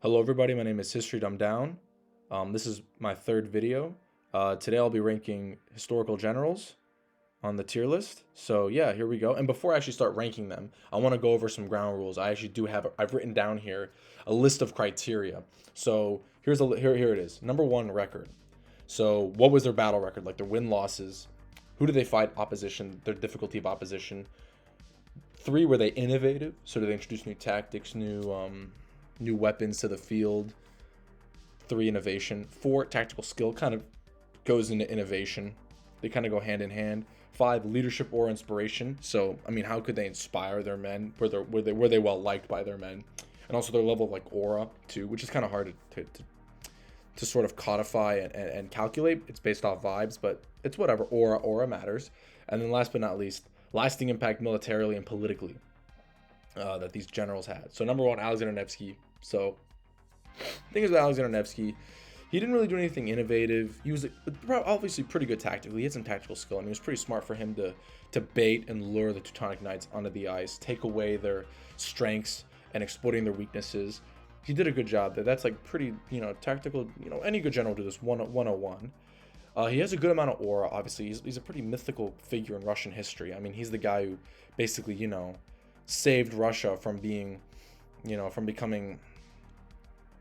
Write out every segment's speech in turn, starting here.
Hello everybody, my name is History Dumbed Down. This is my third video. Today I'll be ranking historical generals on the tier list. So yeah, here we go. And before I actually start ranking them, I want to go over some ground rules. I've written down here a list of criteria. So here it is. Number one, record. So what was their battle record, like their win losses? Who do they fight opposition? Their difficulty of opposition. Three, were they innovative? So did they introduce new tactics, new weapons to the field? Three, innovation. Four, tactical skill, kind of goes into innovation. They kind of go hand in hand. Five, leadership or inspiration. So I mean, how could they inspire their men? Were they well liked by their men? And also their level of like aura too, which is kind of hard to sort of codify and calculate. It's based off vibes, but it's whatever. Aura matters. And then last but not least, lasting impact militarily and politically that these generals had. So number one, Alexander Nevsky. So the thing is with Alexander Nevsky, he didn't really do anything innovative. He was obviously pretty good tactically. He had some tactical skill, and it was pretty smart for him to bait and lure the Teutonic Knights onto the ice, take away their strengths and exploiting their weaknesses. He did a good job there. That's like pretty, tactical. Any good general will do this 101. He has a good amount of aura, obviously. He's a pretty mythical figure in Russian history. I mean, he's the guy who basically, saved Russia from being, from becoming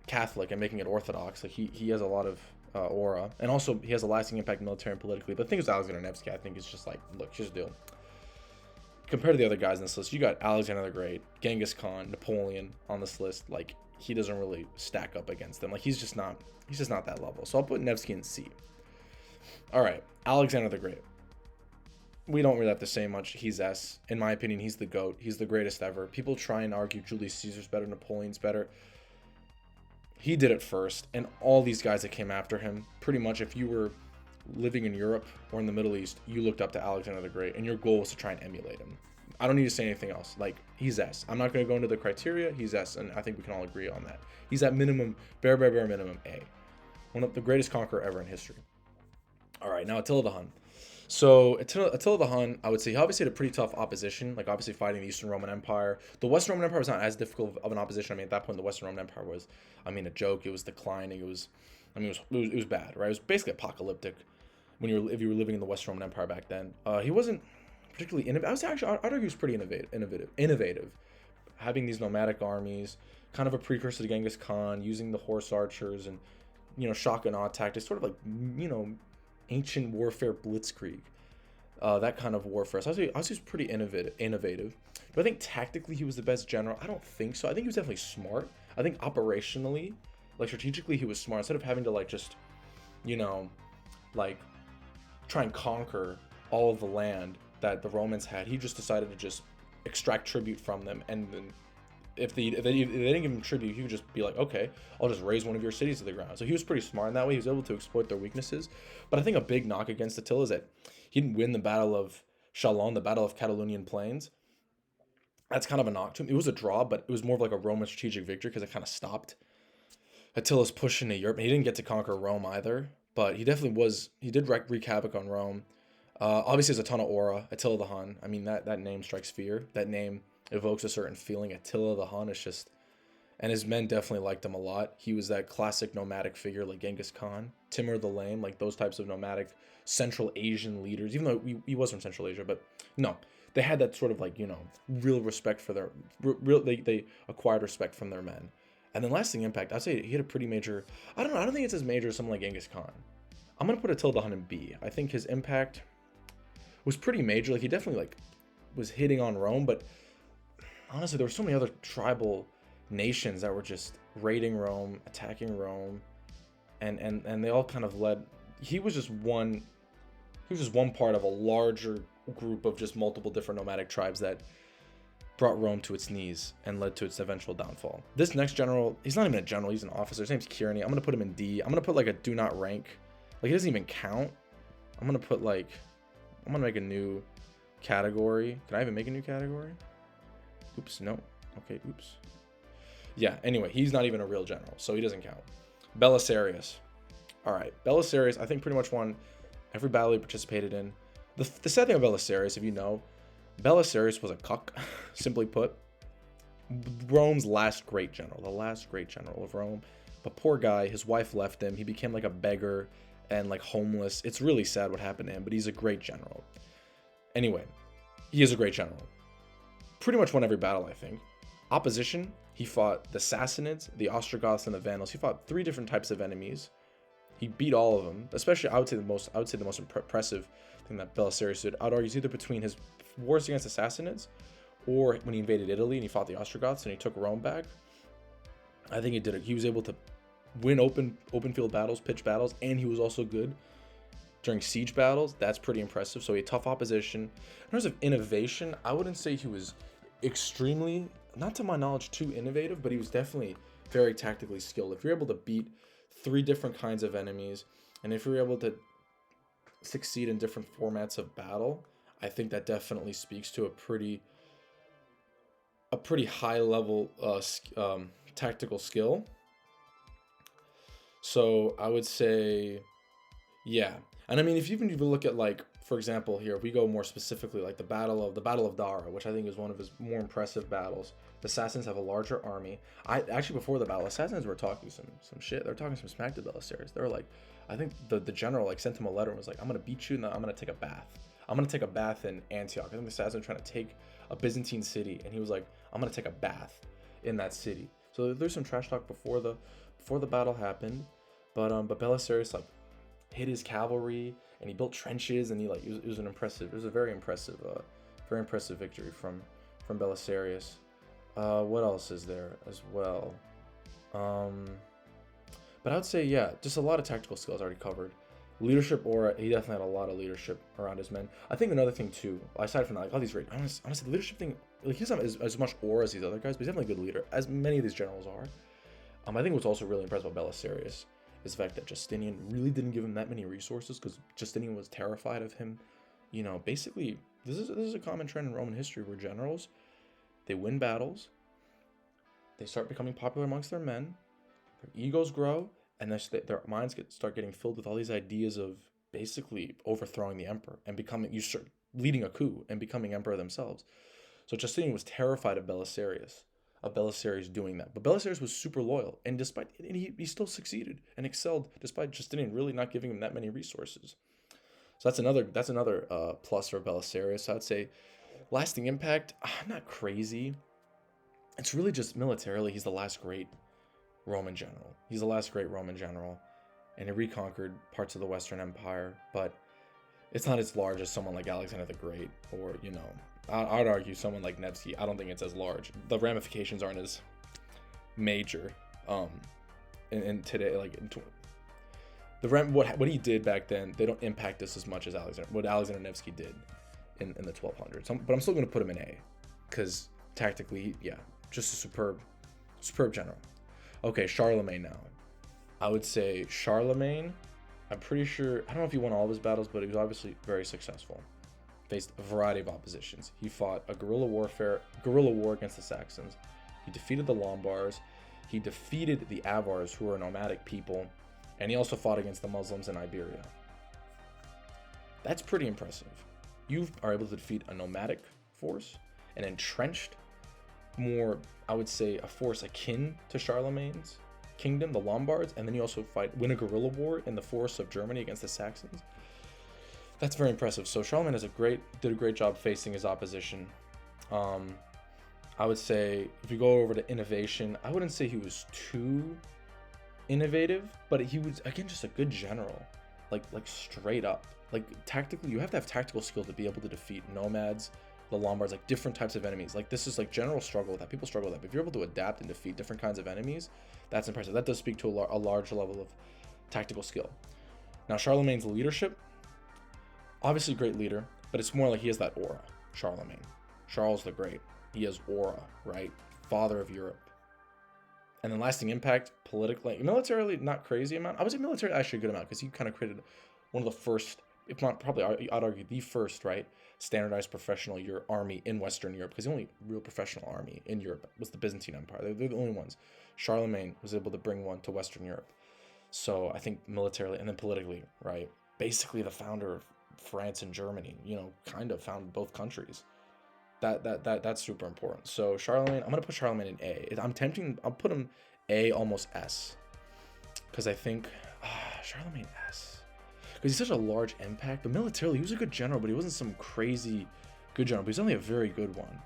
Catholic and making it Orthodox. Like he has a lot of aura, and also he has a lasting impact military and politically. But the thing is, Alexander Nevsky, I think, is just like, look, here's the deal. Compared to the other guys in this list, you got Alexander the Great, Genghis Khan, Napoleon on this list. Like, he doesn't really stack up against them. Like, he's just not that level. So I'll put Nevsky in C. All right, Alexander the Great. We don't really have to say much. He's S. In my opinion, he's the GOAT. He's the greatest ever. People try and argue Julius Caesar's better, Napoleon's better. He did it first, and all these guys that came after him, pretty much if you were living in Europe or in the Middle East, you looked up to Alexander the Great, and your goal was to try and emulate him. I don't need to say anything else. Like, he's S. I'm not going to go into the criteria. He's S, and I think we can all agree on that. He's at minimum, bare minimum A. One of the greatest conqueror ever in history. All right, now Attila the Hun. So Attila the Hun, I would say he obviously had a pretty tough opposition, like obviously fighting the Eastern Roman Empire. The Western Roman Empire was not as difficult of an opposition. I mean, at that point, the Western Roman Empire was, a joke. It was declining. It was bad, right? It was basically apocalyptic if you were living in the Western Roman Empire back then. He wasn't particularly innovative. I'd argue he was pretty innovative. Having these nomadic armies, kind of a precursor to Genghis Khan, using the horse archers and, shock and awe tactics, sort of like, ancient warfare blitzkrieg, that kind of warfare. So I was just pretty innovative. Do I think tactically he was the best general? I don't think so. I think he was definitely smart. I think operationally, like strategically, he was smart. Instead of having to like just, like try and conquer all of the land that the Romans had, he just decided to just extract tribute from them, and then if they didn't give him tribute, he would just be like, okay, I'll just raise one of your cities to the ground. So he was pretty smart in that way. He was able to exploit their weaknesses. But I think a big knock against Attila is that he didn't win the Battle of Chalon, the Battle of Catalonian Plains. That's kind of a knock to him. It was a draw, but it was more of like a Roman strategic victory because it kind of stopped Attila's push into Europe. And he didn't get to conquer Rome either, but he did wreak havoc on Rome. Obviously, there's a ton of aura. Attila the Hun. I mean, that name strikes fear. That name evokes a certain feeling. Attila the Hun is just, and his men definitely liked him a lot. He was that classic nomadic figure like Genghis Khan, Timur the Lame, like those types of nomadic Central Asian leaders, even though he was from Central Asia, but no, they had that sort of like, real respect for they acquired respect from their men. And then lasting impact, I'd say he had a pretty major, I don't think it's as major as someone like Genghis Khan. I'm going to put Attila the Hun in B. I think his impact was pretty major. Like, he definitely like was hitting on Rome, but honestly, there were so many other tribal nations that were just raiding Rome, attacking Rome, and they all kind of led. He was just one part of a larger group of just multiple different nomadic tribes that brought Rome to its knees and led to its eventual downfall. This next general, he's not even a general, he's an officer. His name's Kearney. I'm gonna put him in D. I'm gonna put like a do not rank. Like, he doesn't even count. I'm gonna make a new category. Can I even make a new category? Oops, no. Okay, oops. Yeah, anyway, he's not even a real general, so he doesn't count. Belisarius. All right, Belisarius, I think pretty much won every battle he participated in. The sad thing about Belisarius, if you know, Belisarius was a cuck, simply put. Rome's last great general, the last great general of Rome. But poor guy, his wife left him. He became like a beggar and like homeless. It's really sad what happened to him, but he's a great general. Anyway, he is a great general. Pretty much won every battle, I think. Opposition, he fought the Sassanids, the Ostrogoths, and the Vandals. He fought 3 different types of enemies. He beat all of them. Especially, I would say the most impressive thing that Belisarius did, I'd argue, is either between his wars against the Sassanids or when he invaded Italy and he fought the Ostrogoths and he took Rome back. I think he did it. He was able to win open field battles, pitched battles, and he was also good during siege battles. That's pretty impressive. So he had tough opposition. In terms of innovation, I wouldn't say he was extremely, not to my knowledge, too innovative, but he was definitely very tactically skilled. If you're able to beat 3 different kinds of enemies, and if you're able to succeed in different formats of battle, I think that definitely speaks to a pretty high level tactical skill. So I would say, yeah. And I mean, if you even look at, like, for example, here we go more specifically, like the Battle of Dara, which I think is one of his more impressive battles. The Assassins have a larger army. I actually, before the battle, Assassins were talking some shit. They were talking some smack to Belisarius. They were like, I think the general like sent him a letter and was like, I'm gonna beat you and I'm gonna take a bath. I'm gonna take a bath in Antioch. I think the Assassins were trying to take a Byzantine city, and he was like, I'm gonna take a bath in that city. So there's some trash talk before the battle happened, but Belisarius like hit his cavalry and he built trenches, and it was a very impressive victory from Belisarius. What else is there as well? But I would say, yeah, just a lot of tactical skills already covered. Leadership aura, he definitely had a lot of leadership around his men. I think another thing too, aside from that, like all these honestly, the leadership thing, like he doesn't have as much aura as these other guys, but he's definitely a good leader, as many of these generals are. I think what's also really impressive about Belisarius is the fact that Justinian really didn't give him that many resources, because Justinian was terrified of him. You know, basically, this is a common trend in Roman history where generals, they win battles, they start becoming popular amongst their men, their egos grow, and their minds start getting filled with all these ideas of basically overthrowing the emperor and leading a coup and becoming emperor themselves. So Justinian was terrified of Belisarius doing that. But Belisarius was super loyal, and he still succeeded and excelled despite Justinian really not giving him that many resources. So that's another plus for Belisarius. I'd say lasting impact, not crazy. It's really just militarily, he's the last great Roman general. And he reconquered parts of the Western Empire, but it's not as large as someone like Alexander the Great, or, I'd argue someone like Nevsky. I don't think it's as large. The ramifications aren't as major. And today, what he did back then, they don't impact us as much as what Alexander Nevsky did in the 1200s. But I'm still going to put him in A, because tactically, yeah, just a superb general. Okay, Charlemagne now. I would say Charlemagne, I'm pretty sure, I don't know if he won all of his battles, but he was obviously very successful. Faced a variety of oppositions. He fought a guerrilla war against the Saxons. He defeated the Lombards. He defeated the Avars, who were a nomadic people. And he also fought against the Muslims in Iberia. That's pretty impressive. You are able to defeat a nomadic force, an entrenched, more, I would say, a force akin to Charlemagne's kingdom, the Lombards, and then you also win a guerrilla war in the forests of Germany against the Saxons. That's very impressive. So Charlemagne did a great job facing his opposition. I would say, if you go over to innovation, I wouldn't say he was too innovative, but he was, again, just a good general, like straight up. Like tactically, you have to have tactical skill to be able to defeat nomads, the Lombards, like different types of enemies. Like this is like general struggle with that. People struggle with that. But if you're able to adapt and defeat different kinds of enemies, that's impressive. That does speak to a large level of tactical skill. Now, Charlemagne's leadership, obviously great leader, but it's more like he has that aura. Charles the Great. He has aura, right? Father of Europe. And then lasting impact, politically, militarily, not crazy amount. I would say military actually a good amount, because he kind of created one of the first, if not probably, I'd argue the first, right, standardized professional army in Western Europe, because the only real professional army in Europe was the Byzantine Empire. They're the only ones. Charlemagne was able to bring one to Western Europe. So I think militarily, and then politically, right, basically the founder of France and Germany, kind of founded both countries. That's super important. So Charlemagne, I'm gonna put Charlemagne in A. I'll put him A, almost S, because I think Charlemagne S, because he's such a large impact. But militarily, he was a good general, but he wasn't some crazy good general. But he's only a very good one.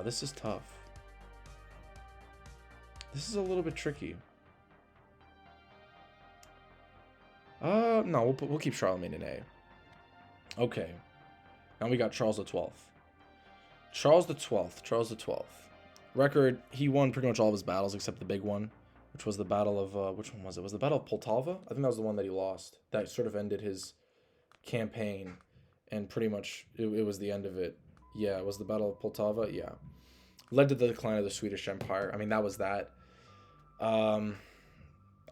This is tough. This is a little bit tricky. No, we'll keep Charlemagne in A. Okay. Now we got Charles the 12th. Charles the 12th. Record, he won pretty much all of his battles except the big one, which was the Battle of, which one was it? Was the Battle of Poltava? I think that was the one that he lost. That sort of ended his campaign, and pretty much it was the end of it. Yeah, it was the Battle of Poltava, yeah. Led to the decline of the Swedish Empire. I mean, that was that.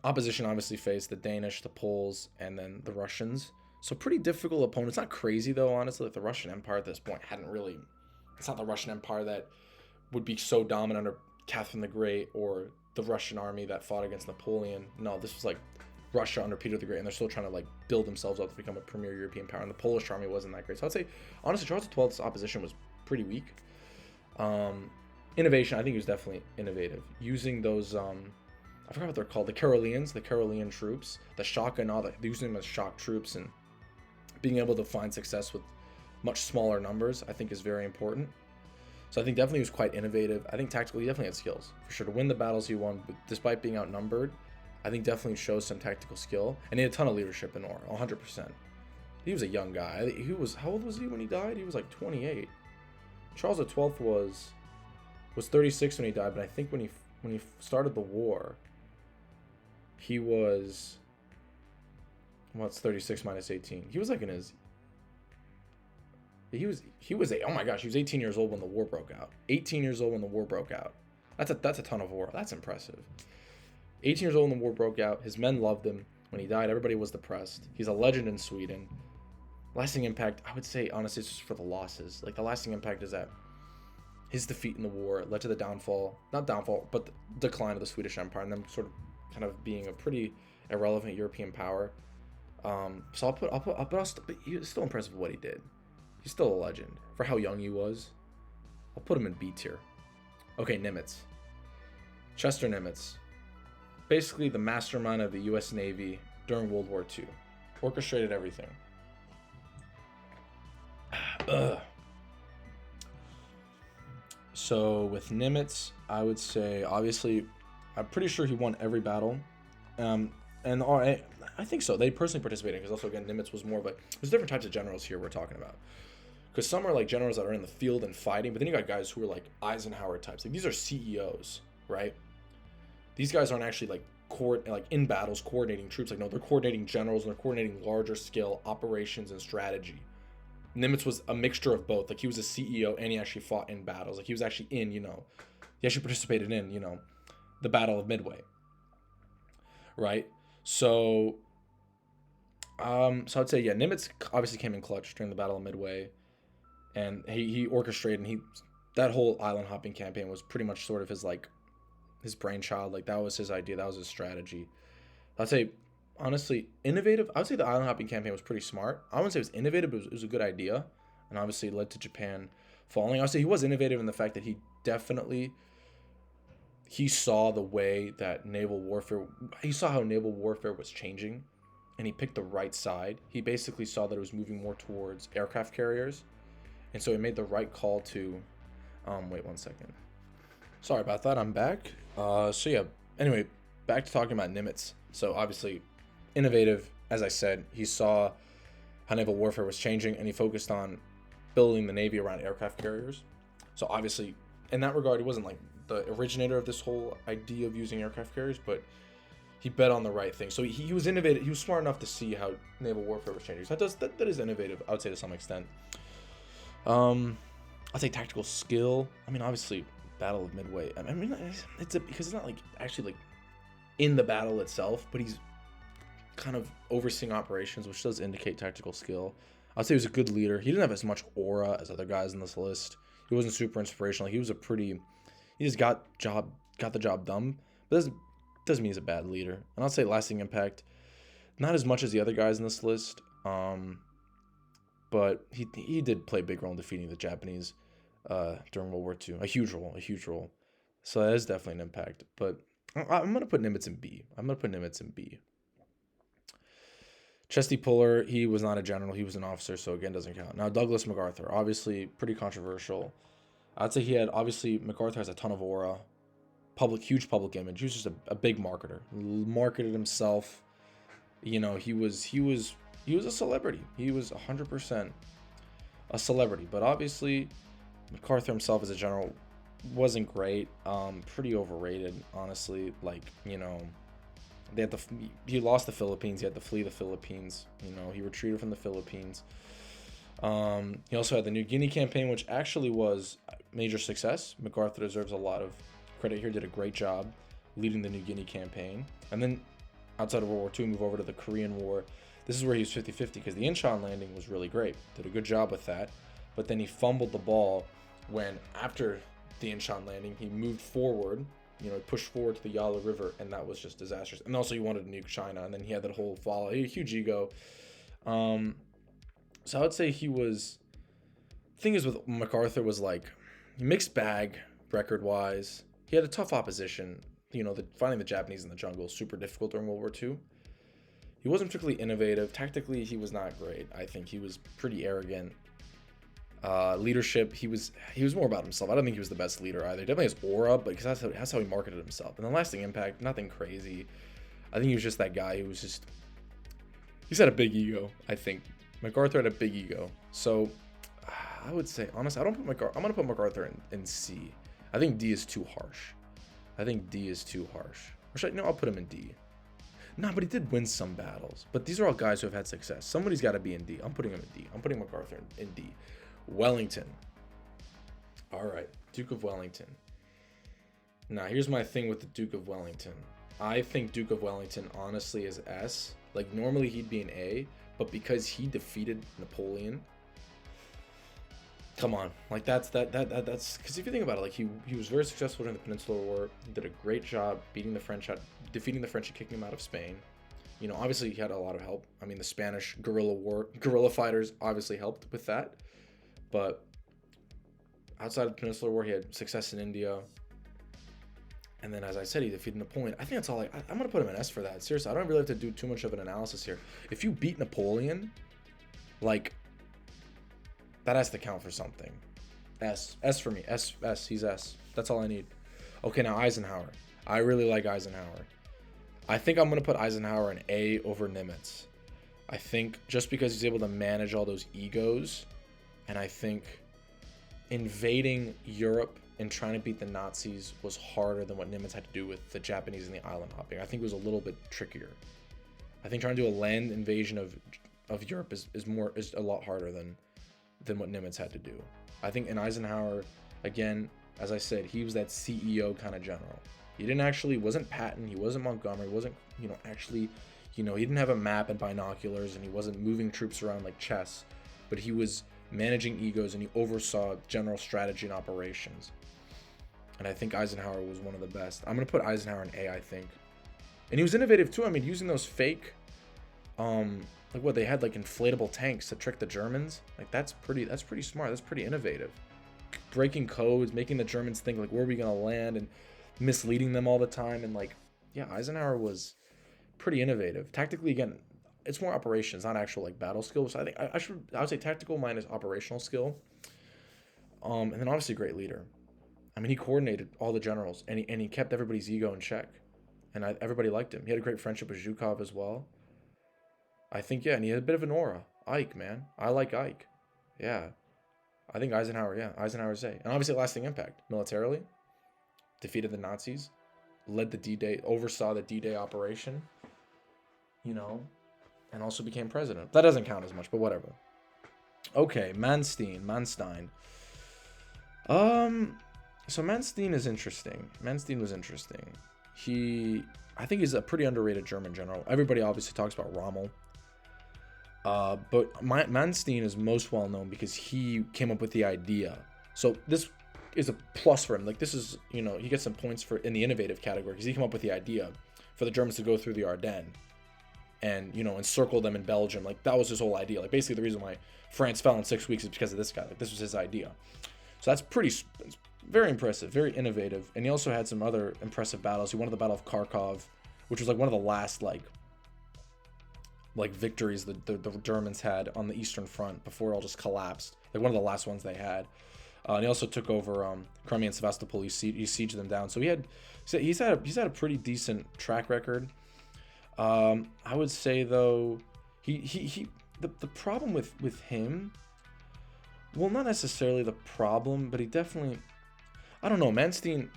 Opposition obviously faced the Danish, the Poles, and then the Russians. So pretty difficult opponents. Not crazy though, honestly. Like the Russian Empire at this point hadn't really. It's not the Russian Empire that would be so dominant under Catherine the Great or the Russian army that fought against Napoleon. No, this was like Russia under Peter the Great, and they're still trying to like build themselves up to become a premier European power. And the Polish army wasn't that great. So I'd say honestly, Charles XII's opposition was pretty weak. Innovation, I think he was definitely innovative. Using those I forgot what they're called, the Carolean troops, the shock and all that, using them as shock troops and being able to find success with much smaller numbers, I think is very important. So I think definitely he was quite innovative. I think tactically he definitely had skills. For sure, to win the battles he won, but despite being outnumbered, I think definitely shows some tactical skill. And he had a ton of leadership in war, 100%. He was a young guy. He was, how old was he when he died? He was like 28. Charles XII was 36 when he died, but I think when he started the war, he was, what's 36 minus 18? He was like in his, he was oh my gosh, he was 18 years old when the war broke out. 18 years old when the war broke out. That's a ton of war. That's impressive. 18 years old when the war broke out. His men loved him. When he died, everybody was depressed. He's a legend in Sweden. Lasting impact, I would say, honestly, it's just for the losses. Like, the lasting impact is that his defeat in the war led to the not downfall, but the decline of the Swedish Empire, and them sort of kind of being a pretty irrelevant European power. So but he's still impressive with what he did. He's still a legend for how young he was. I'll put him in B tier. Okay, Nimitz. Chester Nimitz. Basically the mastermind of the U.S. Navy during World War II. Orchestrated everything. So with Nimitz, I would say, obviously, I'm pretty sure he won every battle. And I think so. They personally participated because also, again, Nimitz was more of there's different types of generals here we're talking about. Because some are like generals that are in the field and fighting, but then you got guys who are like Eisenhower types. Like these are CEOs, right? These guys aren't actually like in battles coordinating troops. Like no, they're coordinating generals and they're coordinating larger scale operations and strategy. Nimitz was a mixture of both. Like he was a CEO and he actually fought in battles. Like he was actually in, he actually participated in, the Battle of Midway. Right? So I'd say, yeah, Nimitz obviously came in clutch during the Battle of Midway, and he orchestrated, and that whole island hopping campaign was pretty much sort of his brainchild. Like that was his idea, that was his strategy. I'd say, honestly, innovative. I would say the island hopping campaign was pretty smart. I wouldn't say it was innovative, but it was a good idea, and obviously it led to Japan falling. I would say he was innovative in the fact that he saw the way that he saw how naval warfare was changing, and he picked the right side. He basically saw that it was moving more towards aircraft carriers, and so he made the right call to, wait 1 second. Sorry about that, I'm back. So yeah, anyway, back to talking about Nimitz. So obviously, innovative, as I said, he saw how naval warfare was changing, and he focused on building the Navy around aircraft carriers. So obviously, in that regard, he wasn't like the originator of this whole idea of using aircraft carriers, but he bet on the right thing. So he was innovative. He was smart enough to see how naval warfare was changing. So that is innovative, I would say, to some extent. I'd say tactical skill. I mean, obviously, Battle of Midway. I mean, because it's not like actually like in the battle itself, but he's kind of overseeing operations, which does indicate tactical skill. I'd say he was a good leader. He didn't have as much aura as other guys in this list. He wasn't super inspirational. He just got the job done. But that doesn't mean he's a bad leader. And I'd say lasting impact, not as much as the other guys in this list. but he did play a big role in defeating the Japanese during World War II. A huge role, a huge role. So that is definitely an impact. But I'm gonna put Nimitz in B. I'm gonna put Nimitz in B. Chesty Puller, he was not a general, he was an officer, so again doesn't count. Now Douglas MacArthur, obviously pretty controversial. I'd say obviously MacArthur has a ton of aura, huge public image. He was just a big marketer. Marketed himself. You know, he was a celebrity. He was 100% a celebrity. But obviously, MacArthur himself as a general wasn't great. Pretty overrated, honestly. Like, you know, he lost the Philippines. He had to flee the Philippines. You know, he retreated from the Philippines. He also had the New Guinea campaign, which actually was a major success. MacArthur deserves a lot of credit here. Did a great job leading the New Guinea campaign. And then outside of World War II, move over to the Korean War. This is where he was 50-50 because the Incheon landing was really great. Did a good job with that. But then he fumbled the ball when, after the Incheon landing, he moved forward. You know, he pushed forward to the Yala River, and that was just disastrous. And also, he wanted to nuke China, and then he had that whole follow. He had a huge ego. So I would say he was. The thing is with MacArthur was like mixed bag record-wise. He had a tough opposition. You know, finding the Japanese in the jungle was super difficult during World War II. He wasn't particularly innovative. Tactically, he was not great. I think he was pretty arrogant. Leadership, he was more about himself. I don't think he was the best leader either. He definitely has aura, but because that's how he marketed himself. And the lasting impact, nothing crazy. I think he was just that guy who was just. He's had a big ego. I think MacArthur had a big ego. So I would say, honestly, I don't put MacArthur. I'm gonna put MacArthur in C. I think D is too harsh. I'll put him in D. Nah, but he did win some battles. But these are all guys who have had success. Somebody's got to be in D. I'm putting him in D. I'm putting MacArthur in D. Wellington. All right, Duke of Wellington. Now, here's my thing with the Duke of Wellington. I think Duke of Wellington, honestly, is S. Like, normally he'd be an A, but because he defeated Napoleon, come on, like that's because if you think about it, like he was very successful during the Peninsular War. He did a great job defeating the French and kicking them out of Spain. You know, obviously he had a lot of help. I mean, the Spanish guerrilla fighters obviously helped with that. But outside of the Peninsular War, he had success in India. And then, as I said, he defeated Napoleon. I think that's all. I'm gonna put him in S for that. Seriously, I don't really have to do too much of an analysis here. If you beat Napoleon, like, that has to count for something. S for me. S. He's S. That's all I need. Okay, now Eisenhower. I really like Eisenhower. I think I'm gonna put Eisenhower in A over Nimitz. I think just because he's able to manage all those egos, and I think invading Europe and trying to beat the Nazis was harder than what Nimitz had to do with the Japanese and the island hopping. I think it was a little bit trickier. I think trying to do a land invasion of Europe is a lot harder than what Nimitz had to do. I think in Eisenhower, again, as I said, he was that CEO kind of general. He wasn't Patton, he wasn't Montgomery, he wasn't, he didn't have a map and binoculars, and he wasn't moving troops around like chess, but he was managing egos and he oversaw general strategy and operations. And I think Eisenhower was one of the best. I'm going to put Eisenhower in A, I think. And he was innovative too. I mean, using those fake, they had like inflatable tanks to trick the Germans. Like that's pretty smart. That's pretty innovative. Breaking codes, making the Germans think like, where are we going to land, and misleading them all the time. And like, yeah, Eisenhower was pretty innovative. Tactically, again, it's more operations, not actual like battle skills. So I think I would say tactical minus operational skill. And then obviously great leader. I mean, he coordinated all the generals, and he kept everybody's ego in check, and everybody liked him. He had a great friendship with Zhukov as well. I think, yeah, and he had a bit of an aura. Ike, man, I like Ike. Yeah, I think Eisenhower. Yeah, Eisenhower's A, and obviously lasting impact militarily. Defeated the Nazis, led the D-Day, oversaw the D-Day operation. And also became president. That doesn't count as much, but whatever. Okay, Manstein. So Manstein is interesting. Manstein was interesting. I think he's a pretty underrated German general. Everybody obviously talks about Rommel. But Manstein is most well known because he came up with the idea. So this is a plus for him. Like this is, he gets some points in the innovative category because he came up with the idea for the Germans to go through the Ardennes. and, you know, encircle them in Belgium. Like, that was his whole idea. Like, basically the reason why France fell in 6 weeks is because of this guy. Like, this was his idea. So that's it's very impressive, very innovative. And he also had some other impressive battles. He won the Battle of Kharkov, which was like one of the last like victories the Germans had on the Eastern Front before it all just collapsed. Like, one of the last ones they had. And he also took over Crimea and Sevastopol. He sieged them down. So he's had a pretty decent track record. I would say though, the problem with him, well, not necessarily the problem, but he definitely, I don't know, Manstein,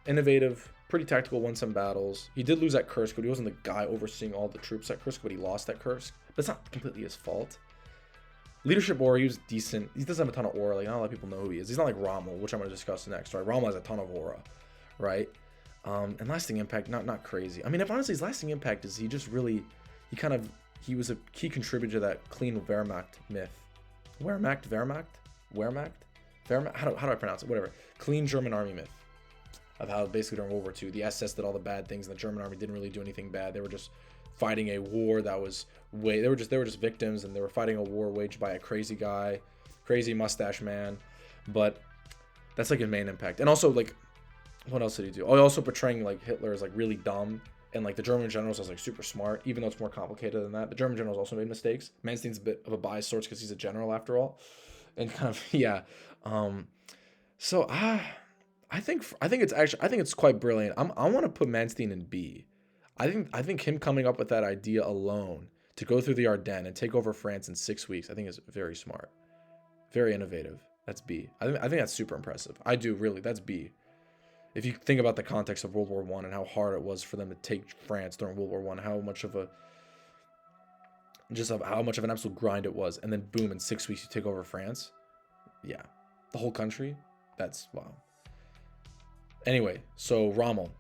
innovative, pretty tactical, won some battles. He did lose at Kursk, but he wasn't the guy overseeing all the troops at Kursk, but he lost at Kursk. But it's not completely his fault. Leadership aura, he was decent. He doesn't have a ton of aura. Like, not a lot of people know who he is. He's not like Rommel, which I'm going to discuss next, right? Rommel has a ton of aura, right? And lasting impact, not crazy. I mean, if honestly, his lasting impact is he was a key contributor to that clean Wehrmacht myth. Wehrmacht? How do I pronounce it? Whatever. Clean German army myth of how basically during World War II, the SS did all the bad things, and the German army didn't really do anything bad. They were just fighting a war that was they were just victims, and they were fighting a war waged by a crazy guy, crazy mustache man. But that's like his main impact. And also, like, what else did he do? Oh, also portraying like Hitler as like really dumb, and like the German generals as like super smart, even though it's more complicated than that. The German generals also made mistakes. Manstein's a bit of a biased source because he's a general after all, and kind of yeah. So I think it's quite brilliant. I want to put Manstein in B. I think him coming up with that idea alone to go through the Ardennes and take over France in 6 weeks, I think is very smart, very innovative. That's B. I think that's super impressive. I do, really. That's B. If you think about the context of World War I and how hard it was for them to take France during World War I, how much of an absolute grind it was, and then boom, in 6 weeks you take over France. Yeah, the whole country. That's wow. Anyway, so Rommel,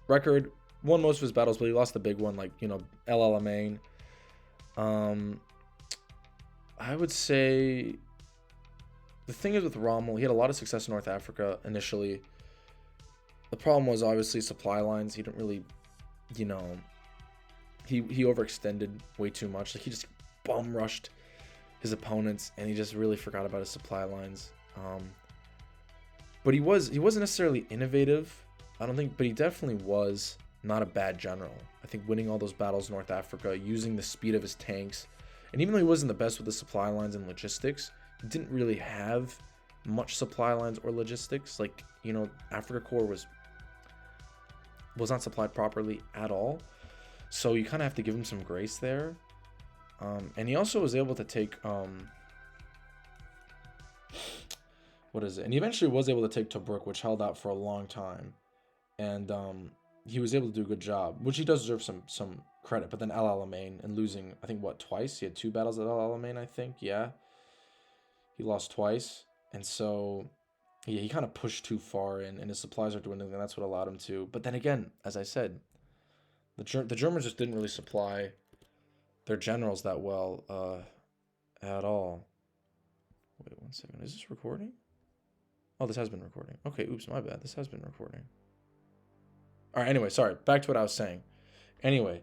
record, won most of his battles, but he lost the big one, like, you know, El Alamein. I would say the thing is with Rommel, he had a lot of success in North Africa initially. The problem was obviously supply lines. He didn't really, you know, he overextended way too much. Like, he just bum rushed his opponents, and he just really forgot about his supply lines. But he wasn't necessarily innovative, I don't think, but he definitely was not a bad general. I think winning all those battles in North Africa, using the speed of his tanks, and even though he wasn't the best with the supply lines and logistics, he didn't really have much supply lines or logistics. Like, you know, Africa Corps was not supplied properly at all. So you kind of have to give him some grace there. And he also was able to take and he eventually was able to take Tobruk, which held out for a long time, and he was able to do a good job, which he does deserve some credit. But then El Alamein, and losing, I think, twice? He had 2 battles at El Alamein, I think. Yeah, he lost twice, and so yeah, he kind of pushed too far in, and his supplies are dwindling, and that's what allowed him to. But then again, as I said, the Germans just didn't really supply their generals that well at all. Wait 1 second, is this recording? Oh, this has been recording. Okay, oops, my bad. This has been recording. All right, anyway, sorry. Back to what I was saying. Anyway,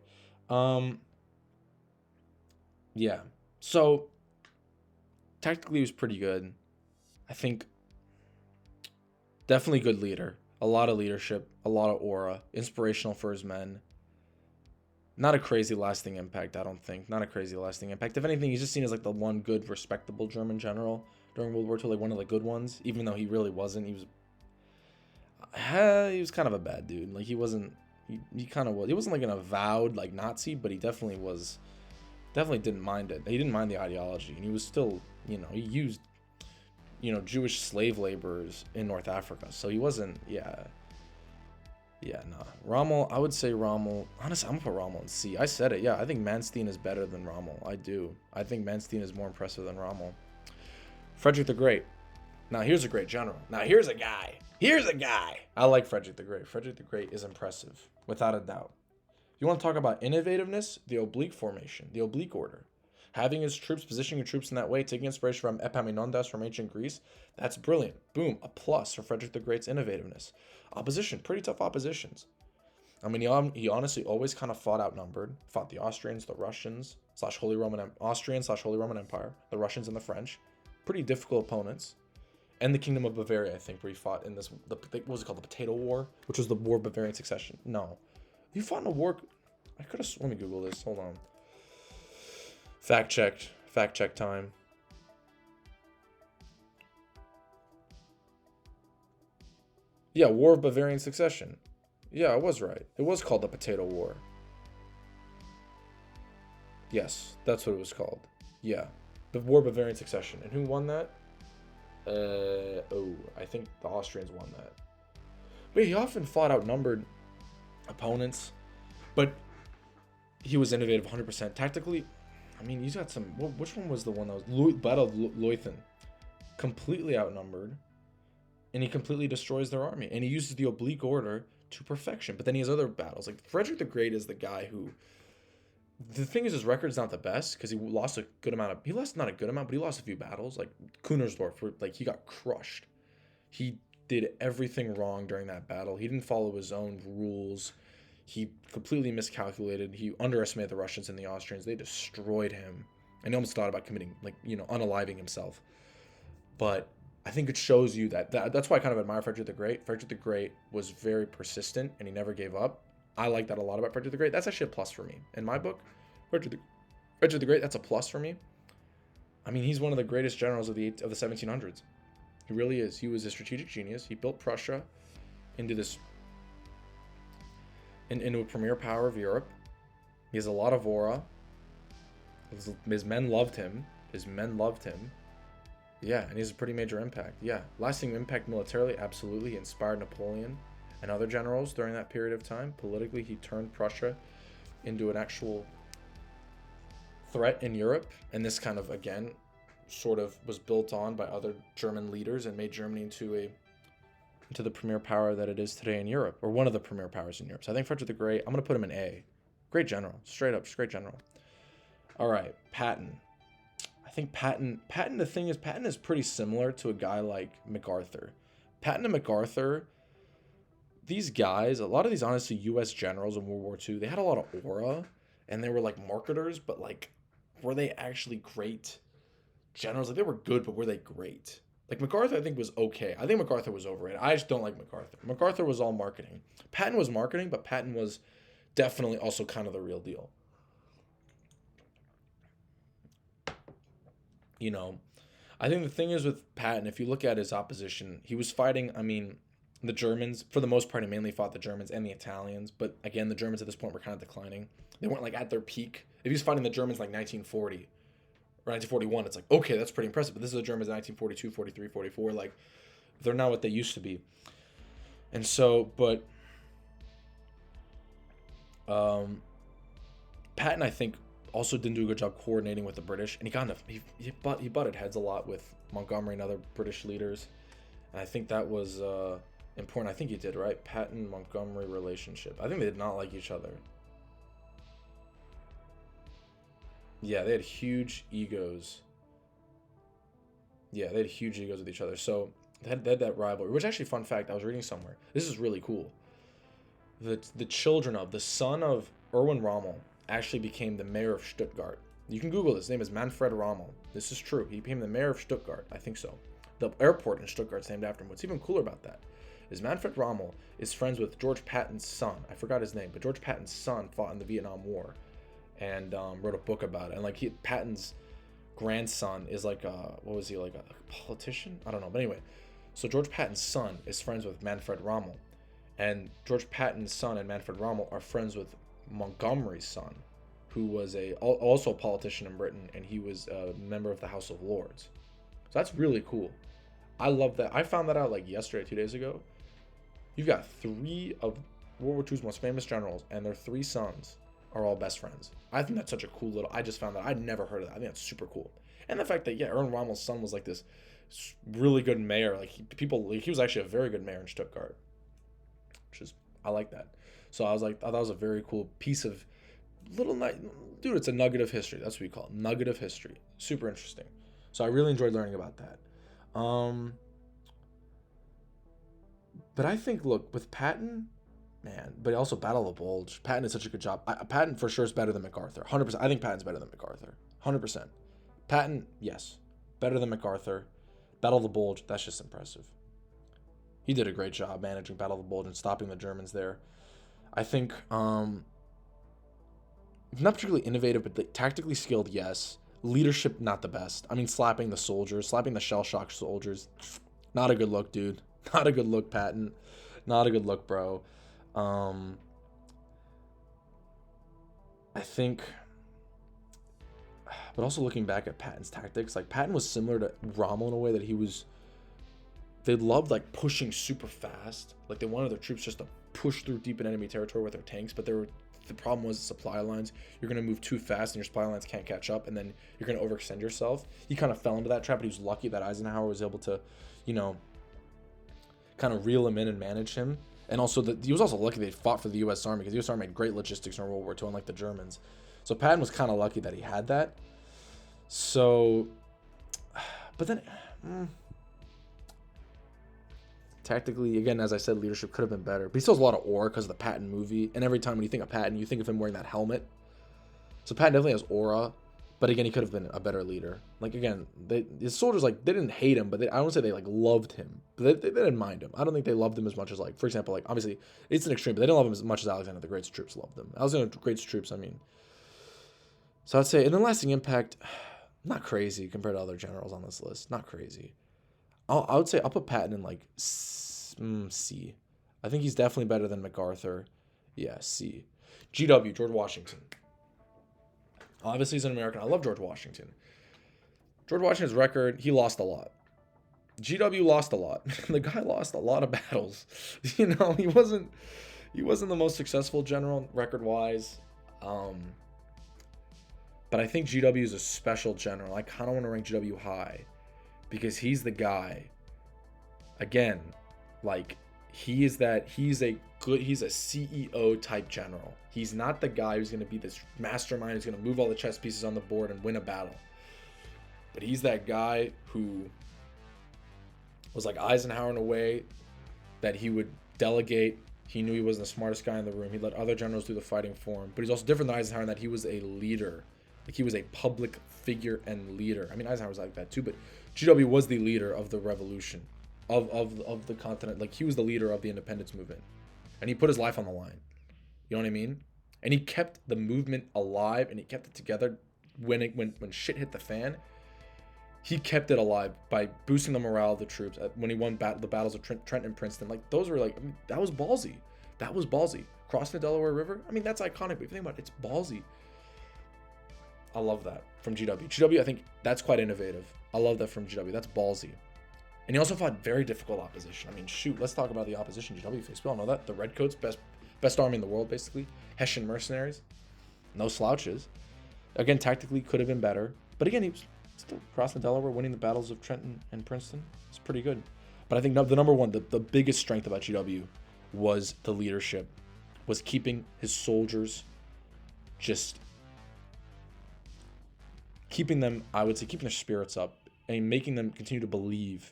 yeah. So, tactically, he was pretty good. I think definitely good leader. A lot of leadership, a lot of aura, inspirational for his men. Not a crazy lasting impact, I don't think. Not a crazy lasting impact. If anything, he's just seen as like the one good, respectable German general during World War II, like one of the good ones, even though he really wasn't. He was kind of a bad dude. Like, he wasn't, he kind of was. He wasn't like an avowed like Nazi, but he definitely didn't mind it. He didn't mind the ideology, and he was still, you know, he used, you know, Jewish slave laborers in North Africa. So he wasn't, nah. Rommel, I would say Rommel. Honestly, I'm gonna put Rommel in C. I said it. Yeah, I think Manstein is better than Rommel. I do. I think Manstein is more impressive than Rommel. Frederick the Great. Now, here's a great general. Now, here's a guy. I like Frederick the Great. Frederick the Great is impressive, without a doubt. You want to talk about innovativeness? The oblique formation, the oblique order. Having his troops, positioning your troops in that way, taking inspiration from Epaminondas from ancient Greece, that's brilliant. Boom, a plus for Frederick the Great's innovativeness. Opposition, pretty tough oppositions. I mean, he honestly always kind of fought outnumbered. Fought the Austrians, the Russians slash Holy Roman Austrian slash Holy Roman Empire, the Russians and the French, pretty difficult opponents. And the Kingdom of Bavaria, I think, where he fought in what was it called, the Potato War, which was the War of Bavarian Succession. No, he fought in a war. I could have. Let me Google this. Hold on. Fact check time. Yeah, War of Bavarian Succession. Yeah, I was right. It was called the Potato War. Yes, that's what it was called. Yeah, the War of Bavarian Succession. And who won that? I think the Austrians won that. But he often fought outnumbered opponents. But he was innovative 100%. Tactically, I mean, he's got some... Which one was the one that was... Battle of Leuthen. Completely outnumbered. And he completely destroys their army. And he uses the oblique order to perfection. But then he has other battles. Like, Frederick the Great is the guy who... The thing is, his record's not the best because he lost a good amount of... He lost not a good amount, but he lost a few battles. Like, Kunersdorf, where, like, he got crushed. He did everything wrong during that battle. He didn't follow his own rules. He completely miscalculated. He underestimated the Russians and the Austrians. They destroyed him. And he almost thought about committing, like, unaliving himself. But I think it shows you that's why I kind of admire Frederick the Great. Frederick the Great was very persistent, and he never gave up. I like that a lot about Frederick the Great. That's actually a plus for me. In my book, Frederick the Great, that's a plus for me. I mean, he's one of the greatest generals of the 1700s. He really is. He was a strategic genius. He built Prussia into into a premier power of Europe. He has a lot of aura. His men loved him. Yeah, and he has a pretty major impact. Yeah, lasting impact militarily, absolutely. He inspired Napoleon and other generals during that period of time. Politically, he turned Prussia into an actual threat in Europe. And this kind of, again, sort of was built on by other German leaders and made Germany into the premier power that it is today in Europe, or one of the premier powers in Europe. So I think Frederick the Great, I'm going to put him in A. Great general, straight up, just great general. All right, Patton. I think Patton, the thing is, Patton is pretty similar to a guy like MacArthur. Patton and MacArthur, these guys, a lot of these honestly U.S. generals in World War II, they had a lot of aura, and they were like marketers, but like, were they actually great generals? Like, they were good, but were they great? Like, MacArthur, I think, was okay. I think MacArthur was overrated. I just don't like MacArthur. MacArthur was all marketing. Patton was marketing, but Patton was definitely also kind of the real deal. I think the thing is with Patton, if you look at his opposition, he was fighting, I mean, the Germans. For the most part, he mainly fought the Germans and the Italians. But again, the Germans at this point were kind of declining. They weren't like at their peak. If he was fighting the Germans like 1940 or 1941, it's like, okay, that's pretty impressive. But this is the Germans in 1942, 43, 44. Like, they're not what they used to be. And so, but Patton, I think, also didn't do a good job coordinating with the British, and he butted heads a lot with Montgomery and other British leaders, and I think that was important. I think he did, right? Patton-Montgomery relationship. I think they did not like each other. Yeah, they had huge egos. Yeah, they had huge egos with each other. So they had that rivalry, which actually, fun fact, I was reading somewhere. This is really cool. The son of Erwin Rommel actually became the mayor of Stuttgart. You can Google this. His name is Manfred Rommel. This is true. He became the mayor of Stuttgart. I think so. The airport in Stuttgart is named after him. What's even cooler about that is Manfred Rommel is friends with George Patton's son. I forgot his name, but George Patton's son fought in the Vietnam War and wrote a book about it. And Patton's grandson is like what was he, like a politician? I don't know. But anyway, so George Patton's son is friends with Manfred Rommel. And George Patton's son and Manfred Rommel are friends with Montgomery's son, who was also a politician in Britain, and he was a member of the House of Lords. So that's really cool. I love that. I found that out like yesterday, 2 days ago. You've got 3 of World War II's most famous generals, and their 3 sons are all best friends. I think that's such a cool little... I just found that. I'd never heard of that. I think that's super cool. And the fact that, yeah, Erwin Rommel's son was like this really good mayor. Like, he was actually a very good mayor in Stuttgart. I like that. So I thought that was a very cool piece of dude, it's a nugget of history. That's what we call it. Nugget of history. Super interesting. So I really enjoyed learning about that. But I think, look, with Patton, man. But also Battle of the Bulge. Patton did such a good job. Patton for sure is better than MacArthur. 100%. I think Patton's better than MacArthur. 100%. Patton, yes, better than MacArthur. Battle of the Bulge, that's just impressive. He did a great job managing Battle of the Bulge and stopping the Germans there. I think not particularly innovative, but tactically skilled, yes. Leadership, not the best. I mean, slapping the soldiers, slapping the shell-shocked soldiers, not a good look, dude. Not a good look, Patton. Not a good look, bro. I think, but also looking back at Patton's tactics, like Patton was similar to Rommel in a way that they loved like pushing super fast. Like they wanted their troops just to push through deep in enemy territory with their tanks, but the problem was the supply lines. You're going to move too fast and your supply lines can't catch up, and then you're going to overextend yourself. He kind of fell into that trap, but he was lucky that Eisenhower was able to, kind of reel him in and manage him. And also, he was also lucky they fought for the U.S. Army, because the U.S. Army had great logistics in World War II, unlike the Germans. So Patton was kind of lucky that he had that. So, but then, tactically, again, as I said, leadership could have been better. But he still has a lot of aura because of the Patton movie. And every time when you think of Patton, you think of him wearing that helmet. So Patton definitely has aura. But again, he could have been a better leader. Like, again, his soldiers, like, they didn't hate him, but I don't say they, like, loved him. But they didn't mind him. I don't think they loved him as much as, like, for example, like, obviously, it's an extreme, but they didn't love him as much as Alexander the Great's troops loved him. Alexander the Great's troops, I mean. So I'd say, and then lasting impact, not crazy compared to other generals on this list. Not crazy. I would say I'll put Patton in, like, C. I think he's definitely better than MacArthur. Yeah, C. GW, George Washington. Obviously, he's an American. I love George Washington. George Washington's record, he lost a lot. GW lost a lot. The guy lost a lot of battles. He wasn't the most successful general record-wise. But I think GW is a special general. I kind of want to rank GW high because he's the guy. Again, like, he's a CEO type general. He's not the guy who's going to be this mastermind who's going to move all the chess pieces on the board and win a battle. But he's that guy who was like Eisenhower in a way that he would delegate. He knew he wasn't the smartest guy in the room. He let other generals do the fighting for him. But he's also different than Eisenhower in that he was a leader. Like, he was a public figure and leader. I mean, Eisenhower was like that too, but GW was the leader of the revolution, of the continent. Like, he was the leader of the independence movement. And he put his life on the line. You know what I mean? And he kept the movement alive, and he kept it together when shit hit the fan. He kept it alive by boosting the morale of the troops. When he won the battles of Trenton and Princeton, like, those were like, I mean, that was ballsy. That was ballsy. Crossing the Delaware River, I mean, that's iconic. But if you think about it, it's ballsy. I love that from GW. GW, I think that's quite innovative. I love that from GW. That's ballsy. And he also fought very difficult opposition. I mean, shoot, let's talk about the opposition GW faced. We all know that. The Redcoats, best army in the world, basically. Hessian mercenaries. No slouches. Again, tactically could have been better. But again, he was still crossing the Delaware, winning the battles of Trenton and Princeton. It's pretty good. But I think the number one, the biggest strength about GW was the leadership. Was keeping his soldiers just... keeping them, I would say, keeping their spirits up. And making them continue to believe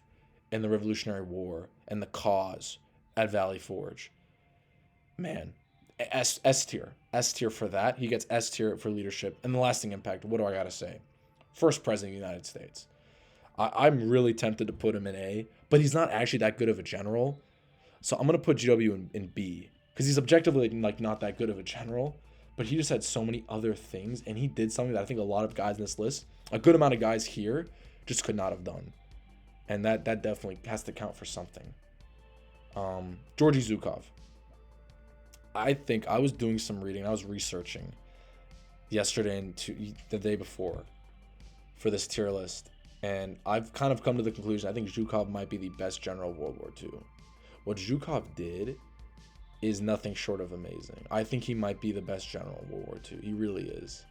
in the Revolutionary War and the cause at Valley Forge. Man, S tier for that. He gets S tier for leadership and the lasting impact. What do I gotta say? First president of the United States. I'm really tempted to put him in A, but he's not actually that good of a general. So I'm gonna put GW in B because he's objectively like not that good of a general, but he just had so many other things, and he did something that I think a lot of guys in this list, a good amount of guys here, just could not have done. And that definitely has to count for something. Georgy Zhukov. I think I was doing some reading. I was researching yesterday and the day before for this tier list. And I've kind of come to the conclusion I think Zhukov might be the best general of World War II. What Zhukov did is nothing short of amazing. I think he might be the best general of World War II. He really is.